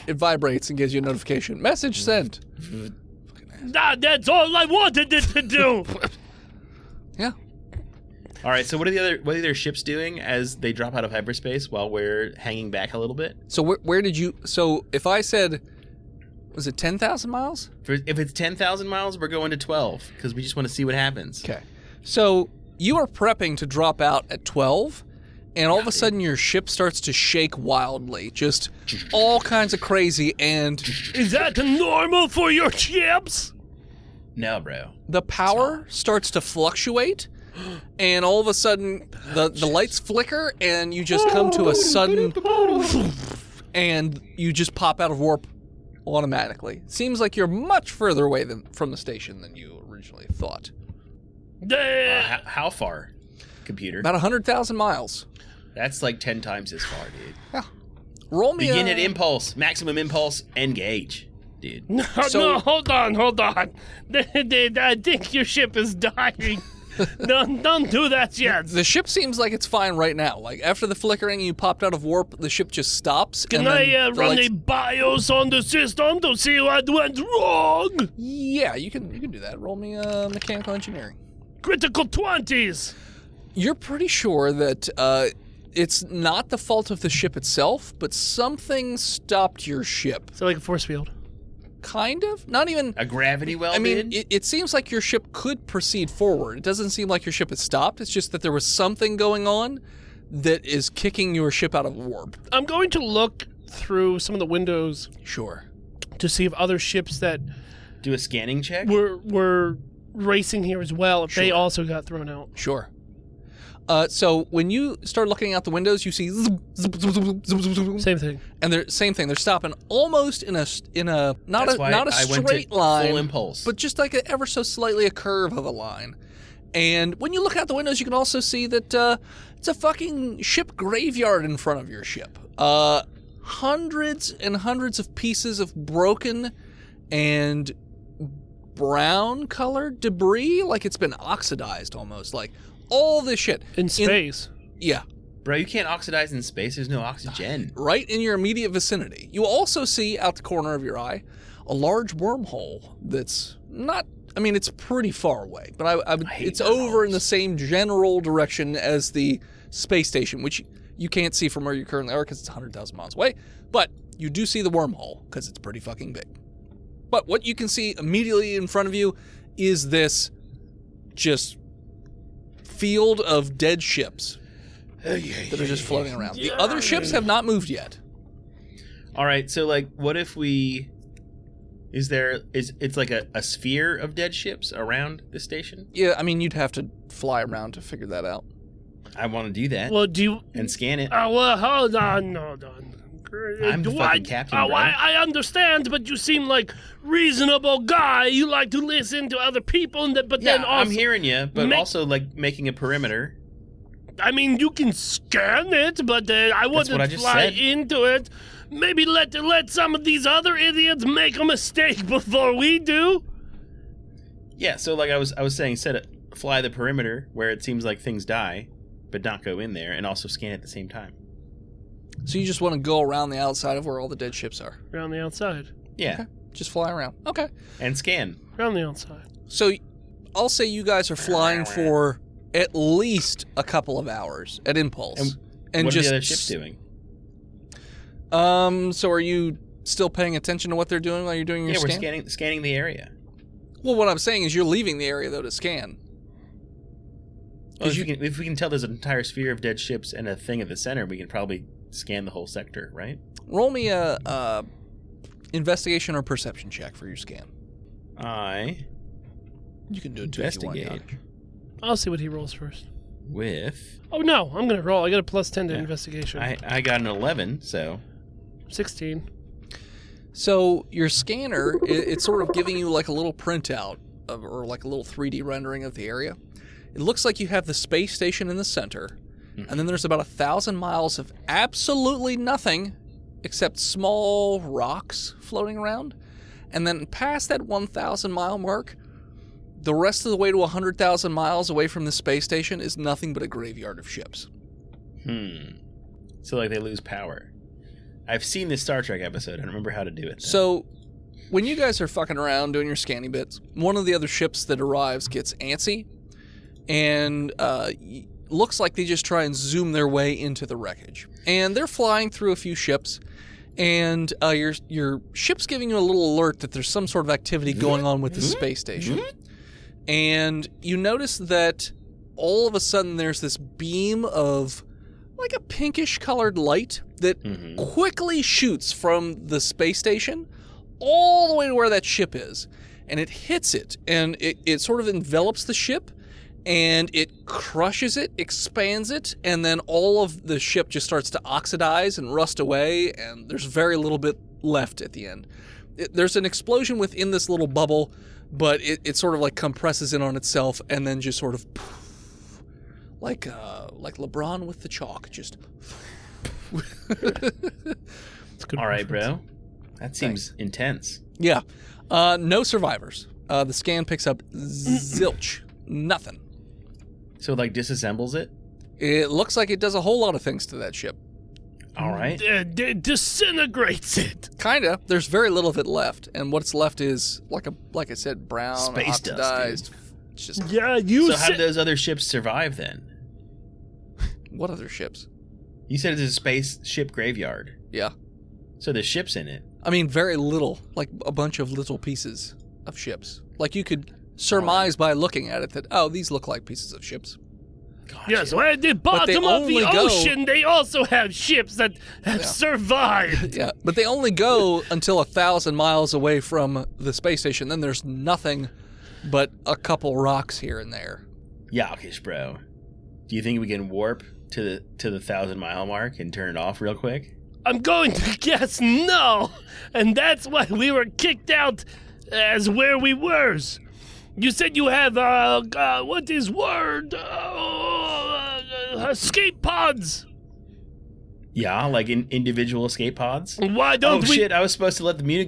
It vibrates and gives you a notification. Message sent. That's all I wanted it to do. Yeah. All right. So what are the other ships doing as they drop out of hyperspace while we're hanging back a little bit? So where did you... So if I said... Was it 10,000 miles? If it's 10,000 miles, we're going to 12 because we just want to see what happens. Okay. So you are prepping to drop out at 12, and all of a sudden your ship starts to shake wildly. Just all kinds of crazy, and Is that normal for your ships? No, bro. the power starts to fluctuate, and all of a sudden the lights flicker, and you just come to a sudden... and you just pop out of warp automatically. Seems like you're much further away from the station than you originally thought. How far, computer? About 100,000 miles. That's like 10 times as far, dude. Yeah. Roll me Begin at impulse, maximum impulse, engage, dude. No, hold on. I think your ship is dying. Don't do that yet. The ship seems like it's fine right now. Like, after the flickering, you popped out of warp, the ship just stops. Can and I then the run lights- a BIOS on the system to see what went wrong? Yeah, you can do that. Roll me mechanical engineering. Critical 20s. You're pretty sure that it's not the fault of the ship itself, but something stopped your ship. So like a force field. Kind of? Not even... A gravity well, I mean, dude? it seems like your ship could proceed forward. It doesn't seem like your ship has stopped. It's just that there was something going on that is kicking your ship out of warp. I'm going to look through some of the windows Sure. to see if other ships that Do a scanning check? were racing here as well, if they also got thrown out. Sure. So when you start looking out the windows, you see zoom, zoom, zoom, zoom, zoom, zoom, zoom, Same thing. and they're same thing. They're stopping almost in a not That's why a I went straight to line, full impulse. but just like ever so slightly a curve of a line. And when you look out the windows, you can also see that it's a fucking ship graveyard in front of your ship. Hundreds and hundreds of pieces of broken and brown colored debris, like it's been oxidized almost, like all this shit. In space. Yeah, Bro, you can't oxidize in space. There's no oxygen. right in your immediate vicinity. You also see out the corner of your eye a large wormhole that's not, I mean, it's pretty far away, but it's over in the same general direction as the space station, which you can't see from where you currently are because it's 100,000 miles away, but you do see the wormhole because it's pretty fucking big. But what you can see immediately in front of you is this just field of dead ships that are just floating around. The other ships have not moved yet. All right, so like, what if we? It's like a sphere of dead ships around the station? Yeah, I mean, you'd have to fly around to figure that out. I want to do that Well, do you... and scan it. well, hold on. I'm the fucking captain, bro. I understand, but you seem like reasonable guy. You like to listen to other people, but Yeah, then also... I'm hearing you, but make- also like making a perimeter. I mean, you can scan it, but I what wouldn't I just fly said. into it. Maybe let some of these other idiots make a mistake before we do. Yeah, so like I was saying, fly the perimeter where it seems like things die, but not go in there, and also scan at the same time. So you just want to go around the outside of where all the dead ships are. Around the outside. Yeah, Okay. Just fly around. Okay. and scan. Around the outside. So I'll say you guys are flying for at least a couple of hours at impulse. And what just are the other ships doing? So are you still paying attention to what they're doing while you're doing your Yeah, scan? we're scanning the area. Well, what I'm saying is you're leaving the area though to scan. Well, if we can tell there's an entire sphere of dead ships and a thing at the center, we can probably scan the whole sector, right? Roll me a investigation or perception check for your scan. You can do it too if you want, Investigate. Yokkish. I'll see what he rolls first. With Oh, no. I'm going to roll. I got a plus 10 to Yeah. investigation. I got an 11, so 16. So your scanner, it's sort of giving you like a little printout or like a little 3D rendering of the area. It looks like you have the space station in the center, and then there's about 1,000 miles of absolutely nothing except small rocks floating around. And then past that 1,000 mile mark, the rest of the way to 100,000 miles away from the space station is nothing but a graveyard of ships. So like they lose power. I've seen this Star Trek episode. I don't remember how to do it. So when you guys are fucking around doing your scanning bits, one of the other ships that arrives gets antsy and looks like they just try and zoom their way into the wreckage. And they're flying through a few ships, and your ship's giving you a little alert that there's some sort of activity going on with the space station. And you notice that all of a sudden there's this beam of like a pinkish colored light that quickly shoots from the space station all the way to where that ship is. And it hits it, and it sort of envelops the ship, and it crushes it, expands it, and then all of the ship just starts to oxidize and rust away, and there's very little bit left at the end. There's an explosion within this little bubble, but it sort of like compresses in on itself, and then just sort of like LeBron with the chalk, just. All right, bro. That seems intense. Yeah. No survivors. The scan picks up zilch. Nothing. So it like disassembles it? It looks like it does a whole lot of things to that ship. All right. Disintegrates it. Kinda. There's very little of it left, and what's left is like I said, brown, Space dust, oxidized. It's just Yeah, you So how did those other ships survive then? what other ships? You said it's a spaceship graveyard. Yeah. So there's ships in it. I mean, very little, like a bunch of little pieces of ships. Like you could surmise by looking at it that, oh, these look like pieces of ships. Gotcha. Yeah, so at the bottom of the ocean, they also have ships that have survived. Yeah, but they only go until 1,000 miles away from the space station. Then there's nothing but a couple rocks here and there. Yokkish, bro. Do you think we can warp to the 1,000-mile mark and turn it off real quick? I'm going to guess no, and that's why we were kicked out as where we were. You said you have, what is word? Escape pods. Yeah, like in individual escape pods? Why don't we? Shit, I was supposed to let the Muna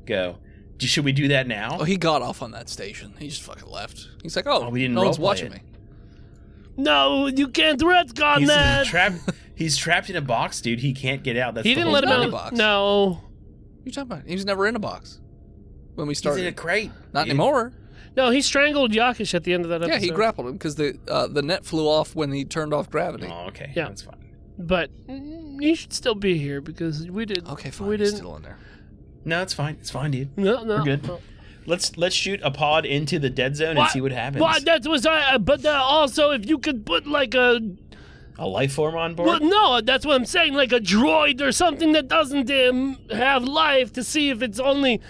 go. Should we do that now? Oh, he got off on that station. He just fucking left. He's like, oh, we didn't no one's roleplay watching it. me. No, you can't retcon that. He's trapped in a box, dude. He can't get out. That's He the didn't whole let him not in out. a box. No. What are you talking about? He was never in a box when we He's started. in a crate. Not dude. anymore. No, he strangled Yokkish at the end of that episode. Yeah, he grappled him because the net flew off when he turned off gravity. Oh, okay. Yeah. That's fine. But he should still be here because we did. Okay, fine. We He's didn't. still in there. No, it's fine. It's fine, dude. No. We're good. No. Let's shoot a pod into the dead zone and see what happens. What? That was but also if you could put like a life form on board? well, no, that's what I'm saying, like a droid or something that doesn't have life to see if it's only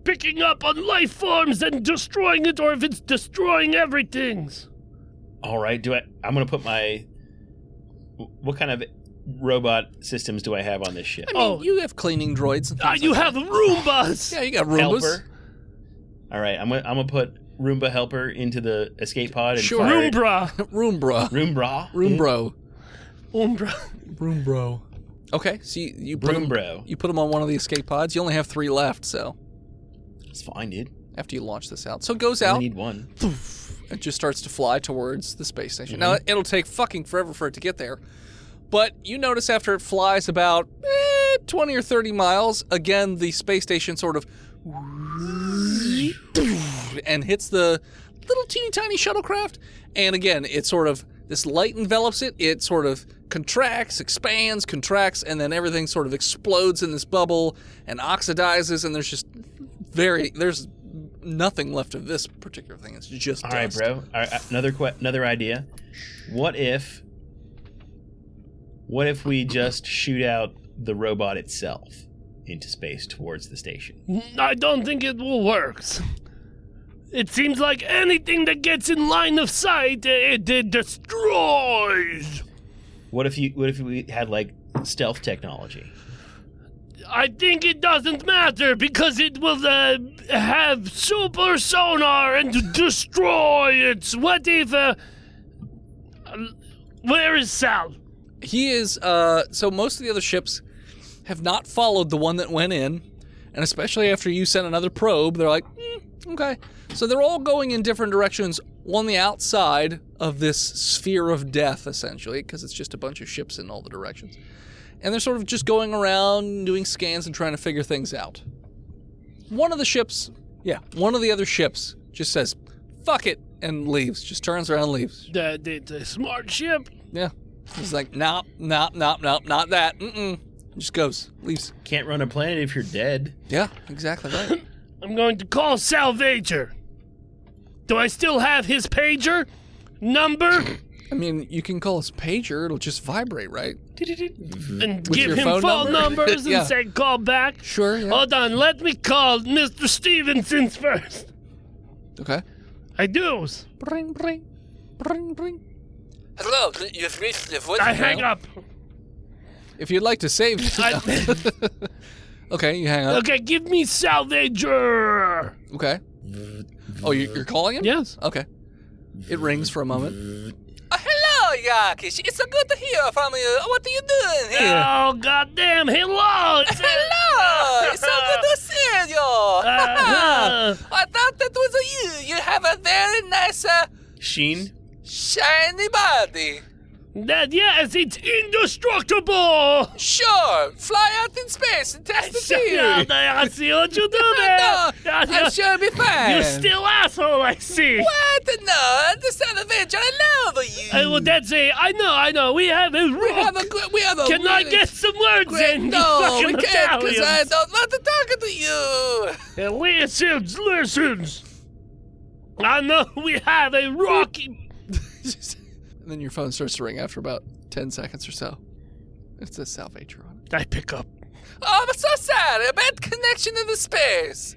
picking up on life forms and destroying it, or if it's destroying everything. All right. I'm gonna put my. What kind of robot systems do I have on this ship? I mean, you have cleaning droids and things You like have Roombas. that. Yeah, you got Roombas. Helper. All right. I'm gonna put Roomba helper into the escape pod and Sure. fire it. Roombra. Roombra. Roombra. Roombro. Roombra. Roombro. Okay, so you put them, Roombro. you put them on one of the escape pods. You only have 3 left, so It's fine, dude. after you launch this out. So it goes I out. only need one. It just starts to fly towards the space station. Now, it'll take fucking forever for it to get there. But you notice after it flies about 20 or 30 miles, again, the space station sort of and hits the little teeny tiny shuttlecraft. And again, it sort of, this light envelops it. It sort of contracts, expands, contracts, and then everything sort of explodes in this bubble and oxidizes. And there's just there's nothing left of this particular thing. It's just All right, dust. bro. All right, another idea. What if we just shoot out the robot itself into space towards the station? I don't think it will work. It seems like anything that gets in line of sight, it destroys. What if we had like stealth technology? I think it doesn't matter because it will have super sonar and destroy it. What if, where is Sal? He is, so most of the other ships have not followed the one that went in, and especially after you sent another probe, they're like, okay. So they're all going in different directions on the outside of this sphere of death, essentially, because it's just a bunch of ships in all the directions. And they're sort of just going around, doing scans and trying to figure things out. One of the other ships just says, fuck it, and leaves. Just turns around and leaves. The smart ship? Yeah. He's like, nope, not that. Just goes, leaves. Can't run a planet if you're dead. Yeah, exactly right. I'm going to call Salvager. Do I still have his pager number? I mean, you can call his pager. It'll just vibrate, right? And With give your him phone phone number? numbers Yeah. and say call back? Sure, yeah. Hold on, let me call Mr. Stevenson's first. Okay. I do. Bring, bring, bring, bring. Hello, you've reached the voice. I hang up. If you'd like to save it. Okay, you hang up. Okay, give me Salvager. Okay. Oh, you're calling him? Yes. Okay. It rings for a moment. Hello, Yokkish. It's so good to hear from you. What are you doing here? Oh, goddamn, hello. It's, Hello! It's so good to see you! I thought that was you. You have a very nice, Sheen? shiny body. yes, it's indestructible. Sure, fly out in space and test the theory. I see what you do there. No, I'm sure it'll be fine. You still asshole, I see. What? No, the son of a bitch, I love you. Well, that's I know. We have a We have a Can I really get some words great- in? No, you we fucking can't, because I Italians? don't want to talk to you. Listens. I know we have a rocky. And then your phone starts to ring after about 10 seconds or so. It says Salvager on it. I pick up. Oh, I'm so sorry. A bad connection in the space.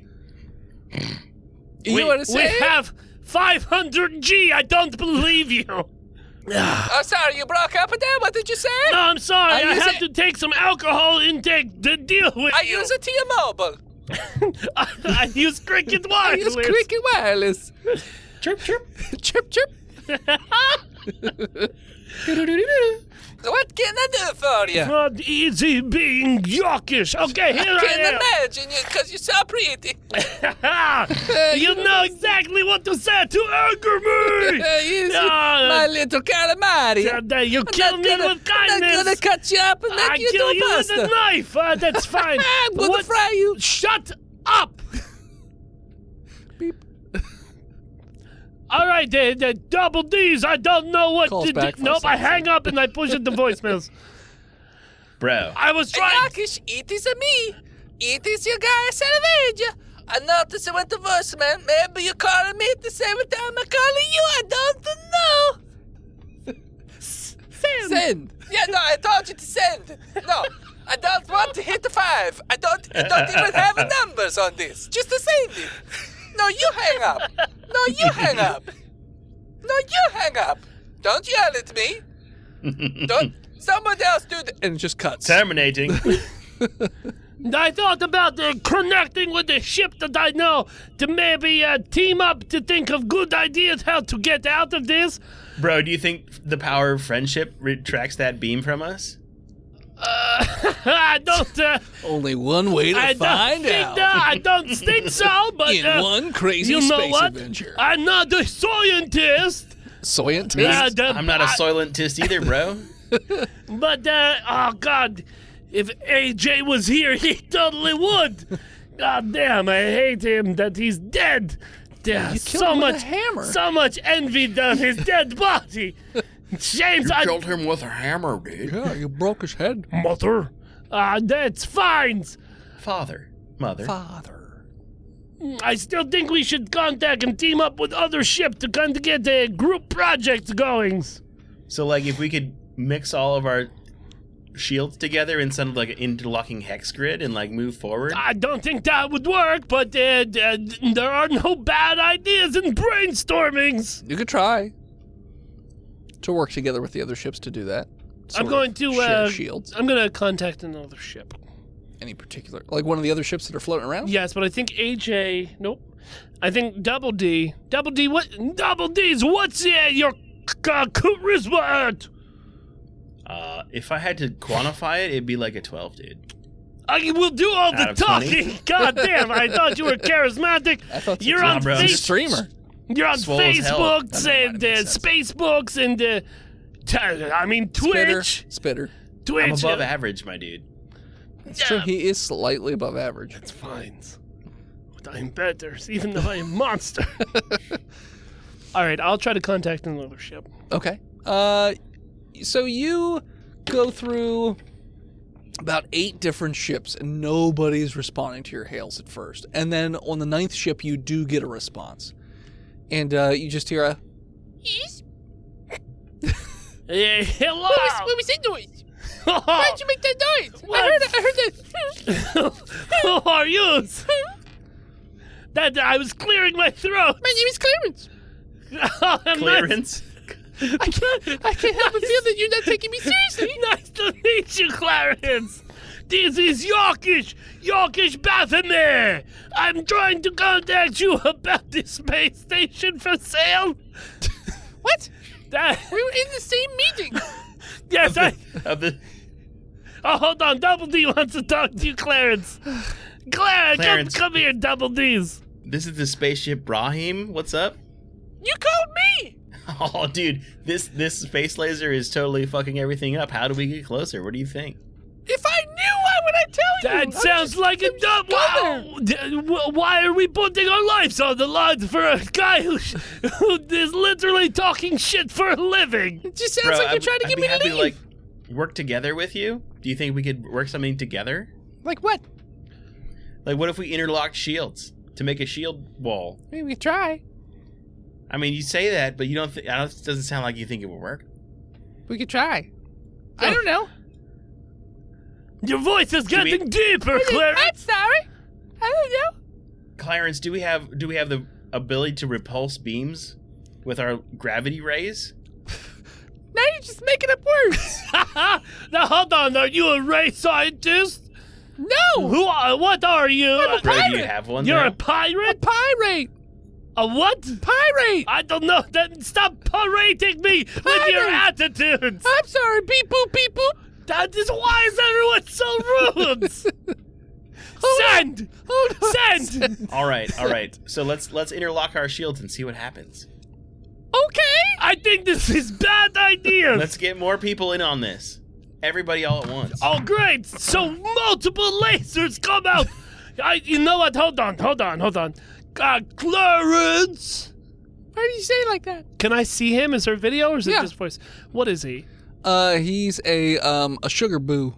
You want to say? We have 500G. I don't believe you. Oh, sorry, you broke up with them? What did you say? No, I'm sorry. I use have it- to take some alcohol intake to deal with I you. use a T-Mobile. I use Cricket I Wireless. use Cricket Wireless. Chirp, chirp. Chirp, chirp. What can I do for you? Not easy being Yokkish. Okay, here I can I am. imagine you because you're so pretty. You know exactly what to say to anger me. Yes, Ah, my little calamari. You kill me with I'm not kindness. gonna cut you up and make I you kill do you pasta. with a knife. That's fine. I'm gonna What- fry you. Shut up. All right, the double D's. I don't know what Calls to do. back for a Nope, I second. hang up and I push it to voicemails. Bro. I was trying. Yokkish, it is me. It is your guy, Salvager. I noticed it went to voicemail. Maybe you're calling me at the same time I'm calling you. I don't know. Send! Yeah, no, I told you to send. No, I don't want to hit the 5. I don't even have numbers on this. Just to send it. No, you hang up. No, you hang up. No, you hang up. Don't yell at me. Don't. Somebody else do that. And it just cuts. Terminating. I thought about connecting with the ship that I know to maybe team up to think of good ideas how to get out of this. Bro, do you think the power of friendship retracts that beam from us? I don't. Only one way to I find don't think out. that. I don't think so. But In one crazy you know space what? adventure. I'm not a scientist. Scientist? I'm not a soylentist either, bro. But oh god, if AJ was here, he totally would. God damn, I hate him that he's dead. There's killed so him with much a hammer. so much envy down his dead body. James, I him with a hammer, dude. Yeah, you broke his head. mother. That's fine. Father. Mother. Father. I still think we should contact and team up with other ships to kind of get a group project going. So, like, if we could mix all of our shields together in some, like, an interlocking hex grid and, like, move forward. I don't think that would work, but there are no bad ideas in brainstormings. You could try to work together with the other ships to do that. I'm Sort going of to share shields. I'm going to contact another ship. any particular, like one of the other ships that are floating around? Yes, but I think AJ. Nope. I think Double D. Double D. What? Double D's. What's your charisma at? If I had to quantify it, it'd be like a 12, dude. I will do all Out the of 20? talking. God damn! I thought you were charismatic. I thought You're on bro. He's a streamer. You're on Swole as hell. Facebooks That and might make sense. Spacebooks and Twitch. Spitter. Twitch. I'm above average, my dude. It's true. He is slightly above average. That's fine. But I'm better, even though I am a monster. All right, I'll try to contact another ship. Okay. So you go through about 8 different ships, and nobody's responding to your hails at first. And then on the 9th ship, you do get a response. And you just hear a... Yes? Hello. What was that noise? Why did you make that noise? I heard that. Who are you? That I was clearing my throat. My name is Clarence. Clearance. I can't help but feel that you're not taking me seriously. Nice to meet you, Clarence. This is Yokkish. Yokkish Baphomet. I'm trying to contact you about the space station for sale. What? That, We were in the same meeting. yes, Of the Oh, hold on. Double D wants to talk to you, Clarence. Clarence. Come here, Double D's. This is the spaceship Brahim. What's up? You called me. Oh, dude, this space laser is totally fucking everything up. How do we get closer? What do you think? If I knew, why would I tell you? That sounds like a dumb. Wow. Why are we putting our lives on the line for a guy who is literally talking shit for a living? It just sounds like you're trying to I'd get be me to happy leave. to, like, work together with you. Do you think we could work something together? Like what? Like, what if we interlocked shields to make a shield wall? Maybe we could try. I mean, you say that, but you don't. It doesn't sound like you think it will work. We could try. I don't know. Your voice is Do we- getting deeper, Clarence. I'm sorry. I don't know. Clarence, do we have the ability to repulse beams with our gravity rays? Now you're just making up words. Now hold on. Are you a ray scientist? No. Who? What are you? I'm a Bro, do you pirate. have one? You're now? a pirate. Pirate. A what? Pirate. I don't know. Then stop parading me with your Pirate. attitudes. I'm sorry. Beep boop beep boop. That is why is everyone so rude? Send! Send! All right. So let's interlock our shields and see what happens. Okay. I think this is bad idea. Let's get more people in on this. Everybody all at once. Oh, great! So multiple lasers come out. You know what? Hold on. Clarence. Why do you say it like that? Can I see him? Is there video or is it Yeah. just voice? What is he? He's a sugar boo.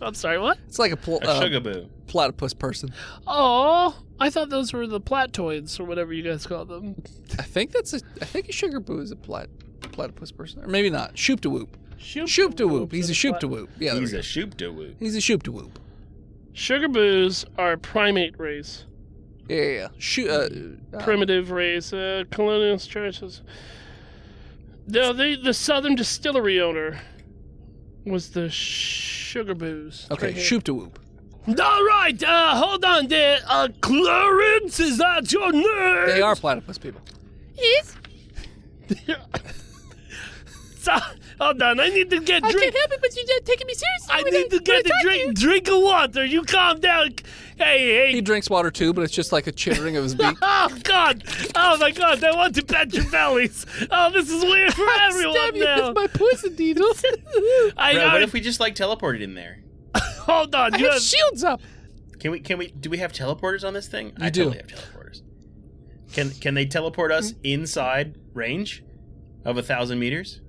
I'm sorry. What? It's like a A sugaboo. platypus person. Oh, I thought those were the platoids or whatever you guys call them. I think a sugar boo is a platypus person, or maybe not. Shoop-de-whoop. Shoop Shoop-de-whoop. He's a shoop-de-whoop. Yeah, there He's we a go. shoop-de-woo. He's a shoop-de-whoop. Sugar boos are primate race. Yeah. Primitive race, colonial churches. No, the Southern Distillery owner was the Sugar Boos. Okay, shoop-de-whoop. All right, hold on there. Clarence, is that your name? They are platypus people. Yes. So, hold on, I need to get I drink. can't help it, but you're not taking me seriously. I when need to get when I a talk to you. drink of water. You calm down. Hey. He drinks water too, but it's just like a chittering of his beak. Oh, God. Oh, my God. I want to pet your bellies. Oh, this is weird for Stab everyone you now. with my poison needle. Bro, what if we just like teleported in there? Hold on. I You have shields up. Can we do we have teleporters on this thing? I do. totally have teleporters. Can they teleport us inside range of 1,000 meters?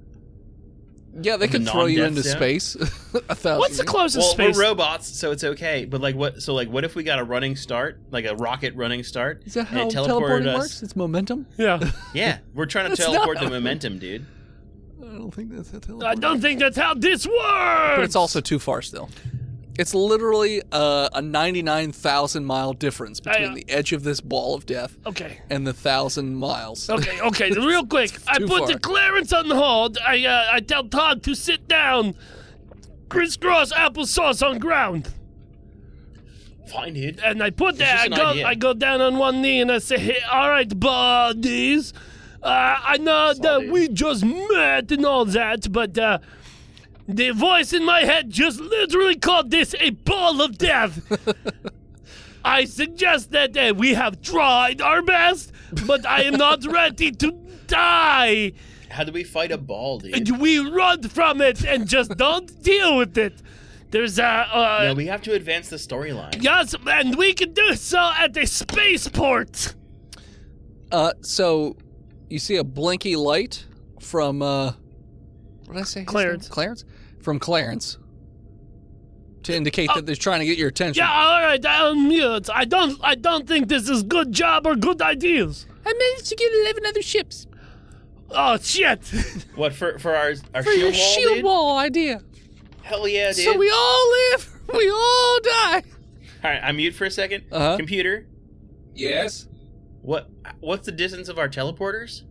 Yeah, they Like could a throw you non-death into zone? space. 1,000. What's the closest Well, space? we're robots, so it's okay. But like, what? So like, what if we got a running start, like a rocket running start? Is that and how it teleported teleporting us? works? It's momentum? Yeah. Yeah, we're trying to That's teleport not the how it momentum, dude. I don't think that's how teleporting I don't think that's how this works. But it's also too far still. It's literally a 99,000-mile difference between the edge of this ball of death Okay. and the 1,000 miles. Okay, real quick. I too put far. the Clarence on hold. I tell Todd to sit down. Crisscross applesauce on ground. Fine, dude. And I put It's there, just an idea. I go down on one knee and I say, hey, all right, buddies. I know that Solid. we just met and all that, but the voice in my head just literally called this a ball of death. I suggest that we have tried our best, but I am not ready to die. How do we fight a ball, dude? And we run from it and just don't deal with it. There's No, we have to advance the storyline. yes, and we can do so at a spaceport. So you see a blinky light from what did I say? his Clarence. name? Clarence? From Clarence. To indicate that they're trying to get your attention. Yeah, all right, I'll mute. I don't think this is good job or good ideas. I managed to get 11 other ships. Oh shit! What, for our For your shield wall, shield dude? wall idea. Hell yeah, dude. So we all live, we all die. All right, I'm mute for a second. Uh-huh. Computer, Yes? what's the distance of our teleporters?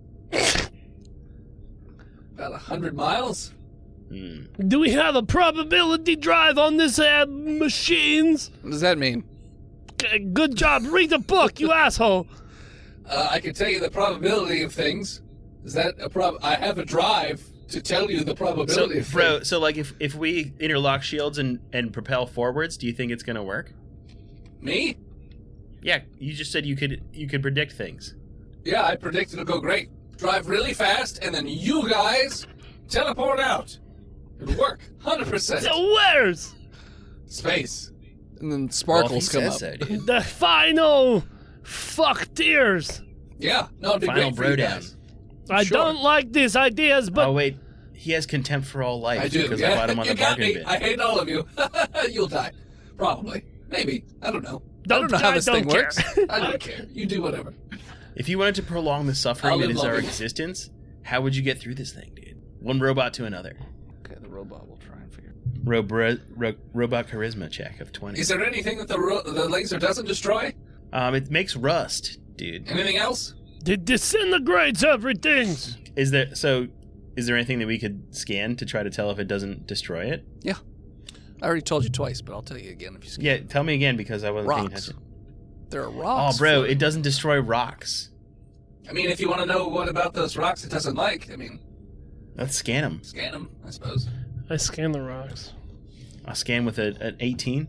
About 100 miles? Do we have a probability drive on this machines? What does that mean? Good job. Read the book, you asshole. I can tell you the probability of things. Is that a I have a drive to tell you the So, probability of bro, things. so like if we interlock shields and propel forwards, do you think it's gonna work? Me? Yeah, you just said you could predict things. Yeah, I predict it'll go great. Drive really fast, and then you guys teleport out. It'll work. 100%. So where's Space. And then Well, sparkles if he come says up. so, dude. the final fuck tears? Yeah, no, it'd be Final great for you bro guys. I Sure. don't like these ideas, but Oh wait, he has contempt for all life I do. because Yeah, I bought him on you the got bargain me. bin. I hate all of you. You'll die. Probably. Maybe. I don't know. I Don't- don't know how I this don't thing care. works. I don't care. You do whatever. If you wanted to prolong the suffering I'll that live is our longer. existence, how would you get through this thing, dude? One robot to another. Okay, the robot will try and figure. Robot charisma check of 20. Is there anything that the laser doesn't destroy? It makes rust, dude. Anything else? it disintegrates everything. Is there anything that we could scan to try to tell if it doesn't destroy it? Yeah. I already told you twice, but I'll tell you again if you see. Yeah, tell me again because I wasn't paying Rocks. attention. There are Oh, rocks. bro, floating. it doesn't destroy rocks. I mean, if you want to know what about those rocks it doesn't like, I mean, Let's scan them. scan them, I suppose. I scan the rocks. I'll scan with an 18.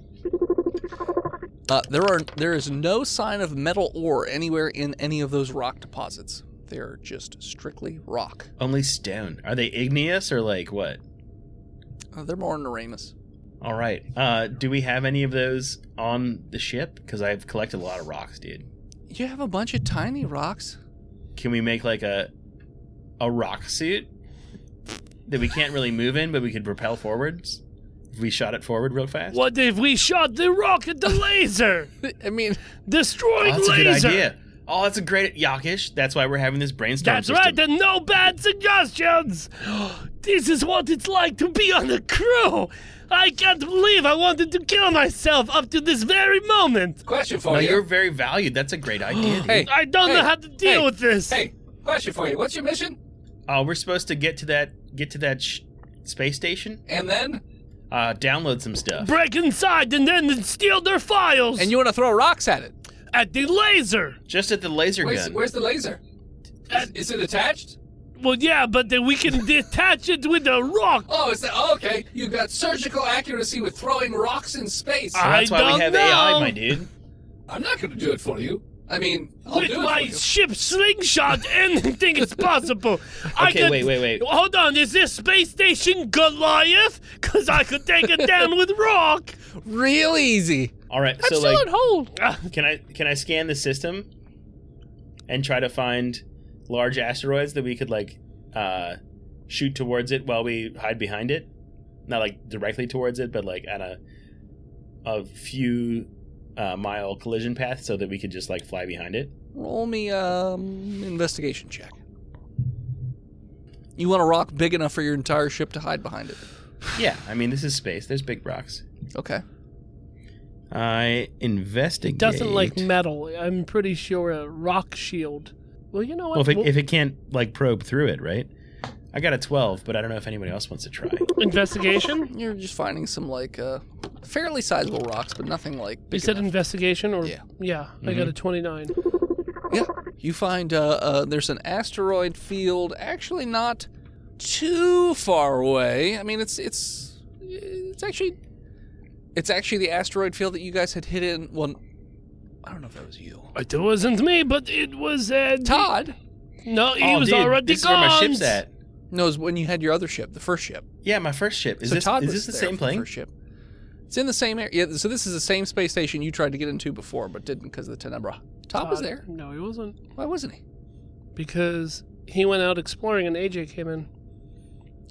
There is no sign of metal ore anywhere in any of those rock deposits. They're just strictly rock. Only stone. Are they igneous or like what? They're more Noramus. All right. Do we have any of those on the ship? Because I've collected a lot of rocks, dude. You have a bunch of tiny rocks. Can we make like a rock suit that we can't really move in, but we could propel forwards? If we shot it forward real fast? What if we shot the rocket, the laser? I mean, Destroying Oh, that's a good laser. idea. Oh, that's a great Yokkish. That's why we're having this brainstorm That's system. right, and no bad suggestions. This is what it's like to be on the crew. I can't believe I wanted to kill myself up to this very moment. question for No, you. you're very valued. That's a great idea, dude. Hey, I don't know how to deal with this. Hey, question for you. What's your mission? We're supposed to get to that space station, And then? download some stuff. Break inside and then steal their files. And you want to throw rocks at it. at the laser. Just at the laser gun. Where's the laser? Is it attached? Well, yeah, but then we can detach it with a rock. Oh, okay. You got surgical accuracy with throwing rocks in space. So that's why we don't have know. AI, my dude. I'm not going to do it for you. I mean, I'll With do it my for you. ship slingshot, anything is possible. I Okay, could, wait. Hold on, is this space station Goliath? Because I could take it down with rock. Real easy. All right, I'm so still like, on hold. can I scan the system and try to find large asteroids that we could like shoot towards it while we hide behind it? Not like directly towards it, but like at a few mile collision path so that we could just like fly behind it. Roll me investigation check. You want a rock big enough for your entire ship to hide behind it. Yeah, I mean this is space. There's big rocks. Okay. I investigate. It doesn't like metal. I'm pretty sure a rock shield. Well, you know what? Well, if it can't like probe through it, right? I got a 12, but I don't know if anybody else wants to try. Investigation? You're just finding some, like, fairly sizable rocks, but nothing, like, big You said enough. investigation? Or Yeah. Yeah, I got a 29. Yeah. You find there's an asteroid field actually not too far away. I mean, it's actually the asteroid field that you guys had hit in. Well, I don't know if that was you. It wasn't me, but it was Todd. No, he was dude, already this gone. is where my ship's at. No, it was when you had your other ship, the first ship. Yeah, my first ship. Is So this Todd was the there same for the plane? first ship. It's in the same area. Yeah, so this is the same space station you tried to get into before, but didn't because of the Tenebra. Todd was there. No, he wasn't. Why wasn't he? Because he went out exploring and AJ came in.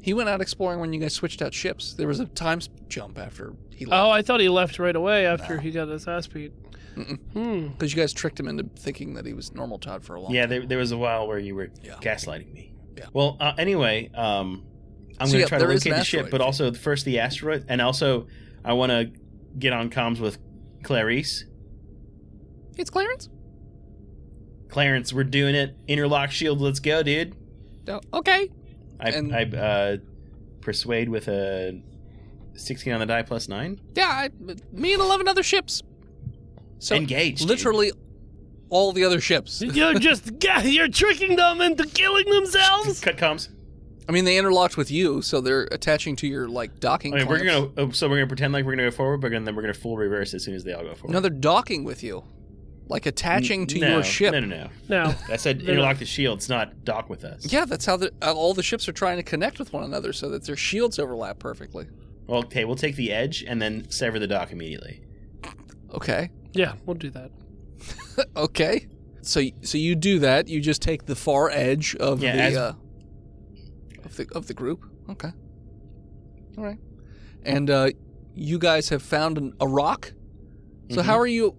He went out exploring when you guys switched out ships. There was a time jump after he left. Oh, I thought he left right away after he got his ass beat. Because you guys tricked him into thinking that he was normal Todd for a long time. Yeah, there was a while where you were Yeah. gaslighting me. Yeah. Well, anyway, I'm So, going yeah, to try to there is locate an the ship, asteroid but field. also first the asteroid, and also I want to get on comms with Clarice. It's Clarence? Clarence, we're doing it. Interlock shield, let's go, dude. No. Okay. I persuade with a 16 on the die plus 9. Yeah, me and 11 other ships. So Engaged, dude. literally all the other ships. You're tricking them into killing themselves? Cut comms. I mean, they interlocked with you, so they're attaching to your, like, docking I mean, we're clamps. gonna pretend like we're gonna go forward, but then we're gonna full reverse as soon as they all go forward. No, they're docking with you. Like, attaching to your ship. No. No. I said interlock the shields, not dock with us. Yeah, that's how all the ships are trying to connect with one another so that their shields overlap perfectly. Well, okay, we'll take the edge and then sever the dock immediately. Okay. Yeah, we'll do that. Okay. So you do that. You just take the far edge of of the group. Okay. All right. And you guys have found a rock. So how are you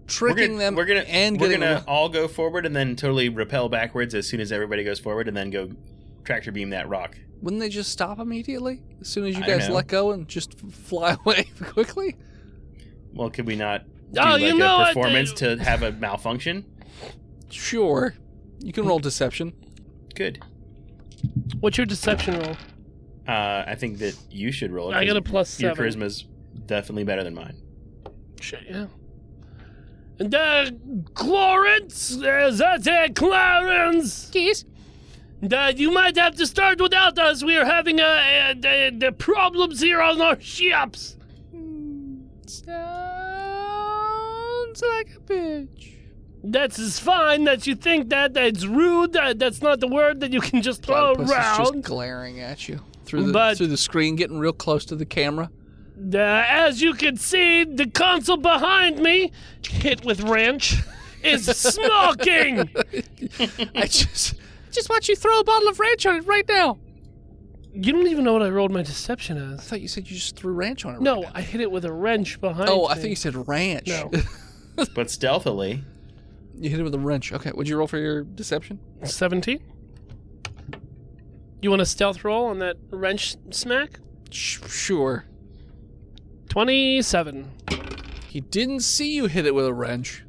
tricking them? We're gonna them? all go forward and then totally repel backwards as soon as everybody goes forward, and then go tractor beam that rock. Wouldn't they just stop immediately as soon as you I don't guys know. let go and just fly away quickly? Well, could we not do Oh, like you know a what, performance dude? to have a malfunction? Sure. You can roll deception. Good. What's your deception roll? I think that you should roll it. I got a 'cause your +7. charisma's definitely better than mine. Shit, yeah. And, Clarence, Clarence, Yes. you might have to start without us. We are having the problems here on our ships. Sounds like a bitch. That's fine that you think that. That's rude. That's not the word that you can just throw Platypus is just around. glaring at you through But- the screen, getting real close to the camera. As you can see, the console behind me, hit with wrench, is smoking. I just watch you throw a bottle of ranch on it right now. You don't even know what I rolled my deception I as. thought you said you just threw ranch on it. No, right now. I hit it with a wrench behind Oh, me. I think you said ranch. No. But stealthily. You hit it with a wrench. Okay, what'd you roll for your deception? 17? You want a stealth roll on that wrench smack? Sure. 27. He didn't see you hit it with a wrench,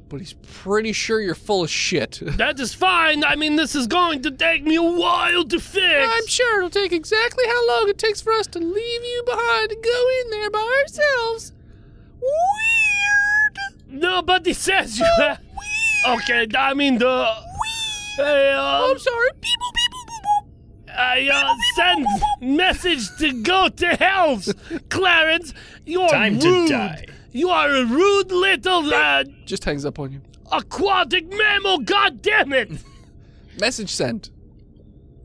but he's pretty sure you're full of shit. That is fine. I mean, this is going to take me a while to fix. I'm sure it'll take exactly how long it takes for us to leave you behind and go in there by ourselves. Weird. Nobody says you have. Okay, I mean, Hey, I'm sorry. Beep, boop, beep, boop, boop, boop. I send message to go to hell, Clarence. You're Time to rude. die. You are a rude little Just hangs up on you. aquatic mammal. God damn it! Message sent.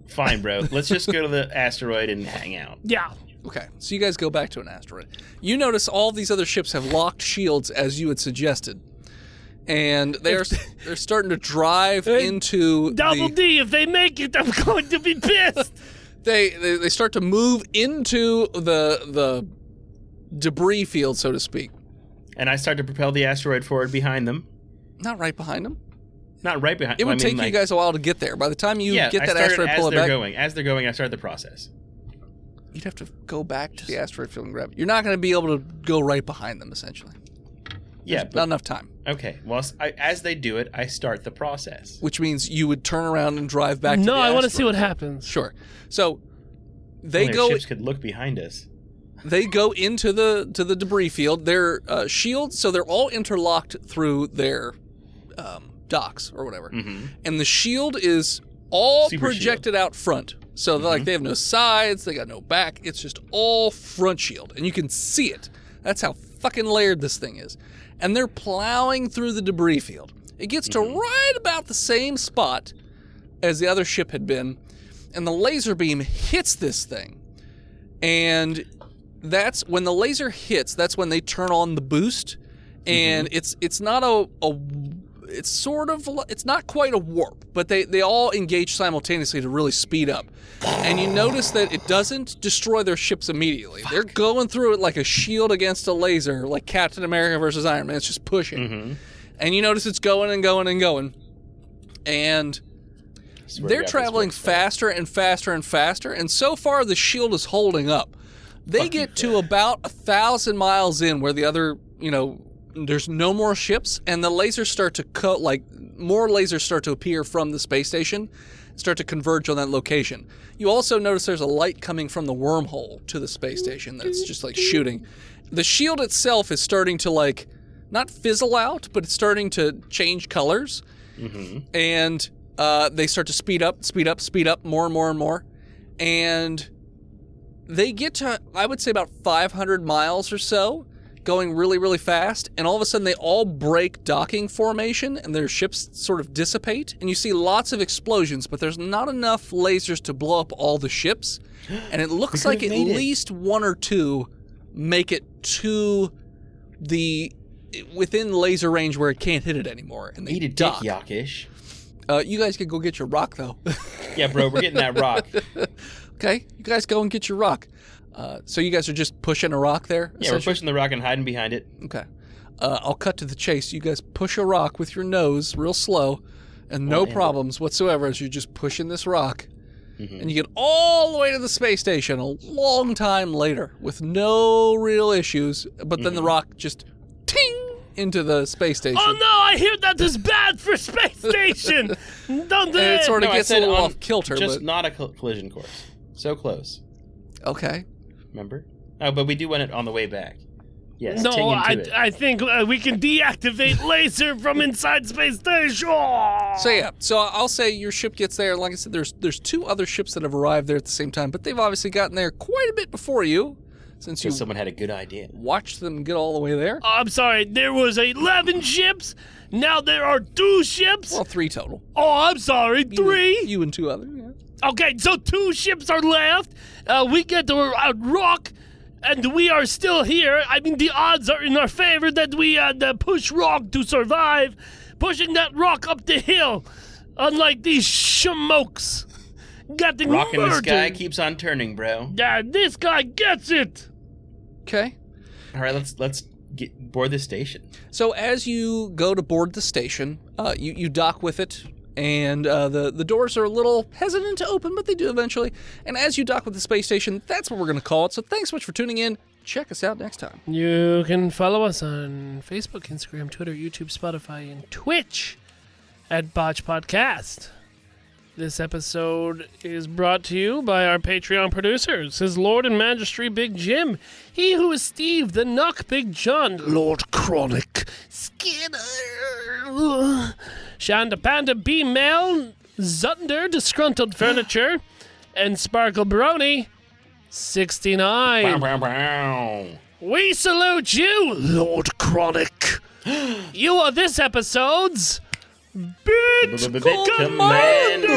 Fine, bro. Let's just go to the asteroid and hang out. Yeah. Okay, so you guys go back to an asteroid. You notice all these other ships have locked shields as you had suggested. And they're starting to drive into Double D. If they make it, I'm going to be pissed. They start to move into the debris field, so to speak. And I start to propel the asteroid forward behind them. Not right behind them. Not right behind. It would I mean, take you guys a while to get there. By the time you yeah, get I that started asteroid, as pull it they're back, going. As they're going, I start the process. you'd have to go back to the asteroid field and grab it. You're not going to be able to go right behind them, essentially. Yeah, There's not enough time. Okay. Well, as they do it, I start the process. Which means you would turn around and drive back to No, the I want to see asteroid. what happens. Sure. So they Only go ships could look behind us. they go into the debris field. They're shields, so they're all interlocked through their docks or whatever. Mm-hmm. And the shield is all Super projected out front. So they're like they have no sides, they got no back. It's just all front shield, and you can see it. That's how fucking layered this thing is. And they're plowing through the debris field. It gets to right about the same spot as the other ship had been, and the laser beam hits this thing. And that's when the laser hits, that's when they turn on the boost. And it's not it's sort of, it's not quite a warp, but they all engage simultaneously to really speed up. And you notice that it doesn't destroy their ships immediately. They're going through it like a shield against a laser, like Captain America versus Iron Man. It's just pushing. And you notice it's going and going and going. And they're traveling faster and faster and faster. And so far, the shield is holding up. They get to about 1,000 miles in where the other, there's no more ships, and the lasers start to more lasers start to appear from the space station, start to converge on that location. You also notice there's a light coming from the wormhole to the space station that's just like shooting. The shield itself is starting to not fizzle out, but it's starting to change colors. And they start to speed up more and more and more. And they get to, I would say, about 500 miles or so, going really, really fast, and all of a sudden they all break docking formation and their ships sort of dissipate, and you see lots of explosions, but there's not enough lasers to blow up all the ships, and it looks like at least one or two make it to within laser range where it can't hit it anymore, and they Eat a dock. dick, Yokkish. You guys can go get your rock, though. Yeah, bro, we're getting that rock. Okay, you guys go and get your rock. So you guys are just pushing a rock there? Yeah, we're pushing the rock and hiding behind it. Okay. I'll cut to the chase. You guys push a rock with your nose real slow, and no problems whatsoever as you're just pushing this rock. And you get all the way to the space station a long time later with no real issues, but then the rock just ting into the space station. Oh no, I hear that is bad for space station. Don't do And it sort of No, I gets a said little on off kilter. Just but not a collision course. So close. okay. Remember? Oh, but we do want it on the way back. Yes, No, ting into it. I think we can deactivate laser from inside space station. So yeah, so I'll say your ship gets there. Like I said, there's two other ships that have arrived there at the same time, but they've obviously gotten there quite a bit before you, since you someone had a good idea. watched them get all the way there. I'm sorry, there was 11 ships. Now there are 2 ships. Well, 3 total. Oh, I'm sorry, 3. You and 2 others. Yeah. Okay, so 2 ships are left. We get to rock, and we are still here. I mean, the odds are in our favor that we push rock to survive, pushing that rock up the hill, unlike these schmokes getting Rock in the murdered. sky keeps on turning, bro. Yeah, this guy gets it. Okay. All right, let's get board the station. So as you go to board the station, you dock with it, and the doors are a little hesitant to open, but they do eventually. And as you dock with the space station, that's what we're going to call it. So thanks so much for tuning in. Check us out next time. You can follow us on Facebook, Instagram, Twitter, YouTube, Spotify, and Twitch at Botched Podcast. This episode is brought to you by our Patreon producers, His Lord and Majesty Big Jim, he who is Steve, the Nuck Big John, Lord Chronic, Skinner, Shanda Panda B Mel, Zunder, Disgruntled Furniture, and Sparkle Brony, 69. Bow, bow, bow. We salute you, Lord Chronic. You are this episode's Bit Commander.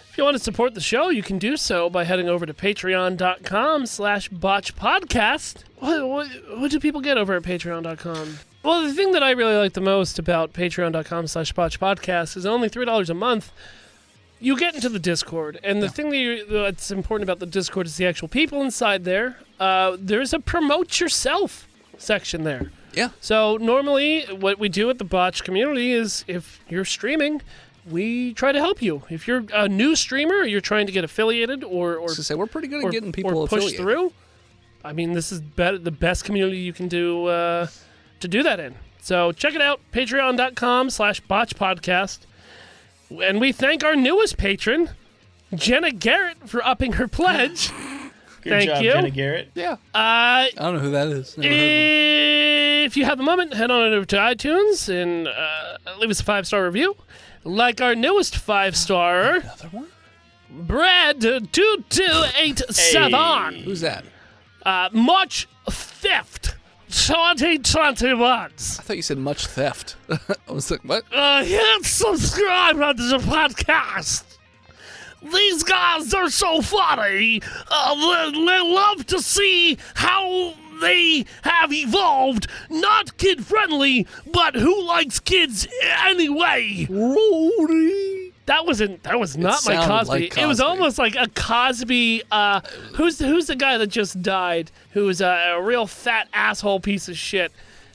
If you want to support the show, you can do so by heading over to patreon.com/botchpodcast. What do people get over at patreon.com? Well, the thing that I really like the most about patreon.com/botchpodcast is only $3 a month. You get into the Discord, and the thing that's important about the Discord is the actual people inside there. There's a promote yourself section there. Yeah. So normally what we do at the Botched community is if you're streaming, we try to help you. If you're a new streamer, or you're trying to get affiliated or We're pretty good at getting people or push affiliated. through. I mean, this is the best community you can do to do that in. So check it out, patreon.com/botchpodcast. And we thank our newest patron, Jenna Garrett, for upping her pledge. Good Thank job, you. Jenna Garrett. Yeah. I don't know who that is. Never heard of them. If you have a moment, head on over to iTunes and leave us a 5-star review. Like our newest 5-star, Another one? Brad2287. Who's that? March 5th, 2021. I thought you said much theft. I was like, what? Hit subscribe to the podcast. These guys are so funny. They love to see how they have evolved. Not kid-friendly, but who likes kids anyway? Rudy. That was not my sounded Cosby. like It was Cosby. almost like a Cosby. Who's the guy that just died? Who was a real fat asshole piece of shit.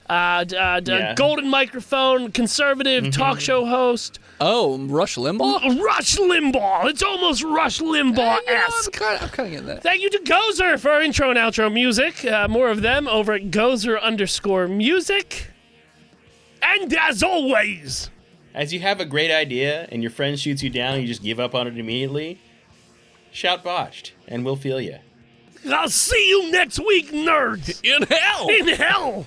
Golden microphone, conservative talk show host. Oh, Rush Limbaugh? Rush Limbaugh. It's almost Rush Limbaugh-esque. I'm kind of getting that. Thank you to Gozer for our intro and outro music. More of them over at Gozer_music. And as always, As you have a great idea and your friend shoots you down and you just give up on it immediately, shout Botched and we'll feel you. I'll see you next week, nerds. In hell! In hell.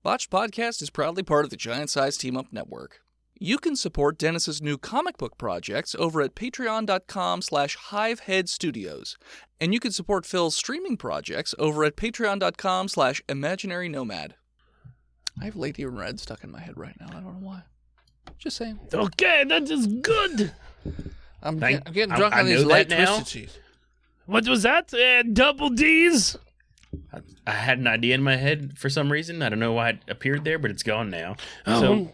Botched Podcast is proudly part of the Giant Size Team Up Network. You can support Dennis's new comic book projects over at patreon.com/hiveheadstudios. And you can support Phil's streaming projects over at patreon.com/imaginarynomad. I have Lady in Red stuck in my head right now. I don't know why. Just saying. Okay, that is good. I'm Thank- getting drunk I on these know light that now. twisted teas. What was that? Double D's? I had an idea in my head for some reason. I don't know why it appeared there, but it's gone now. Oh, So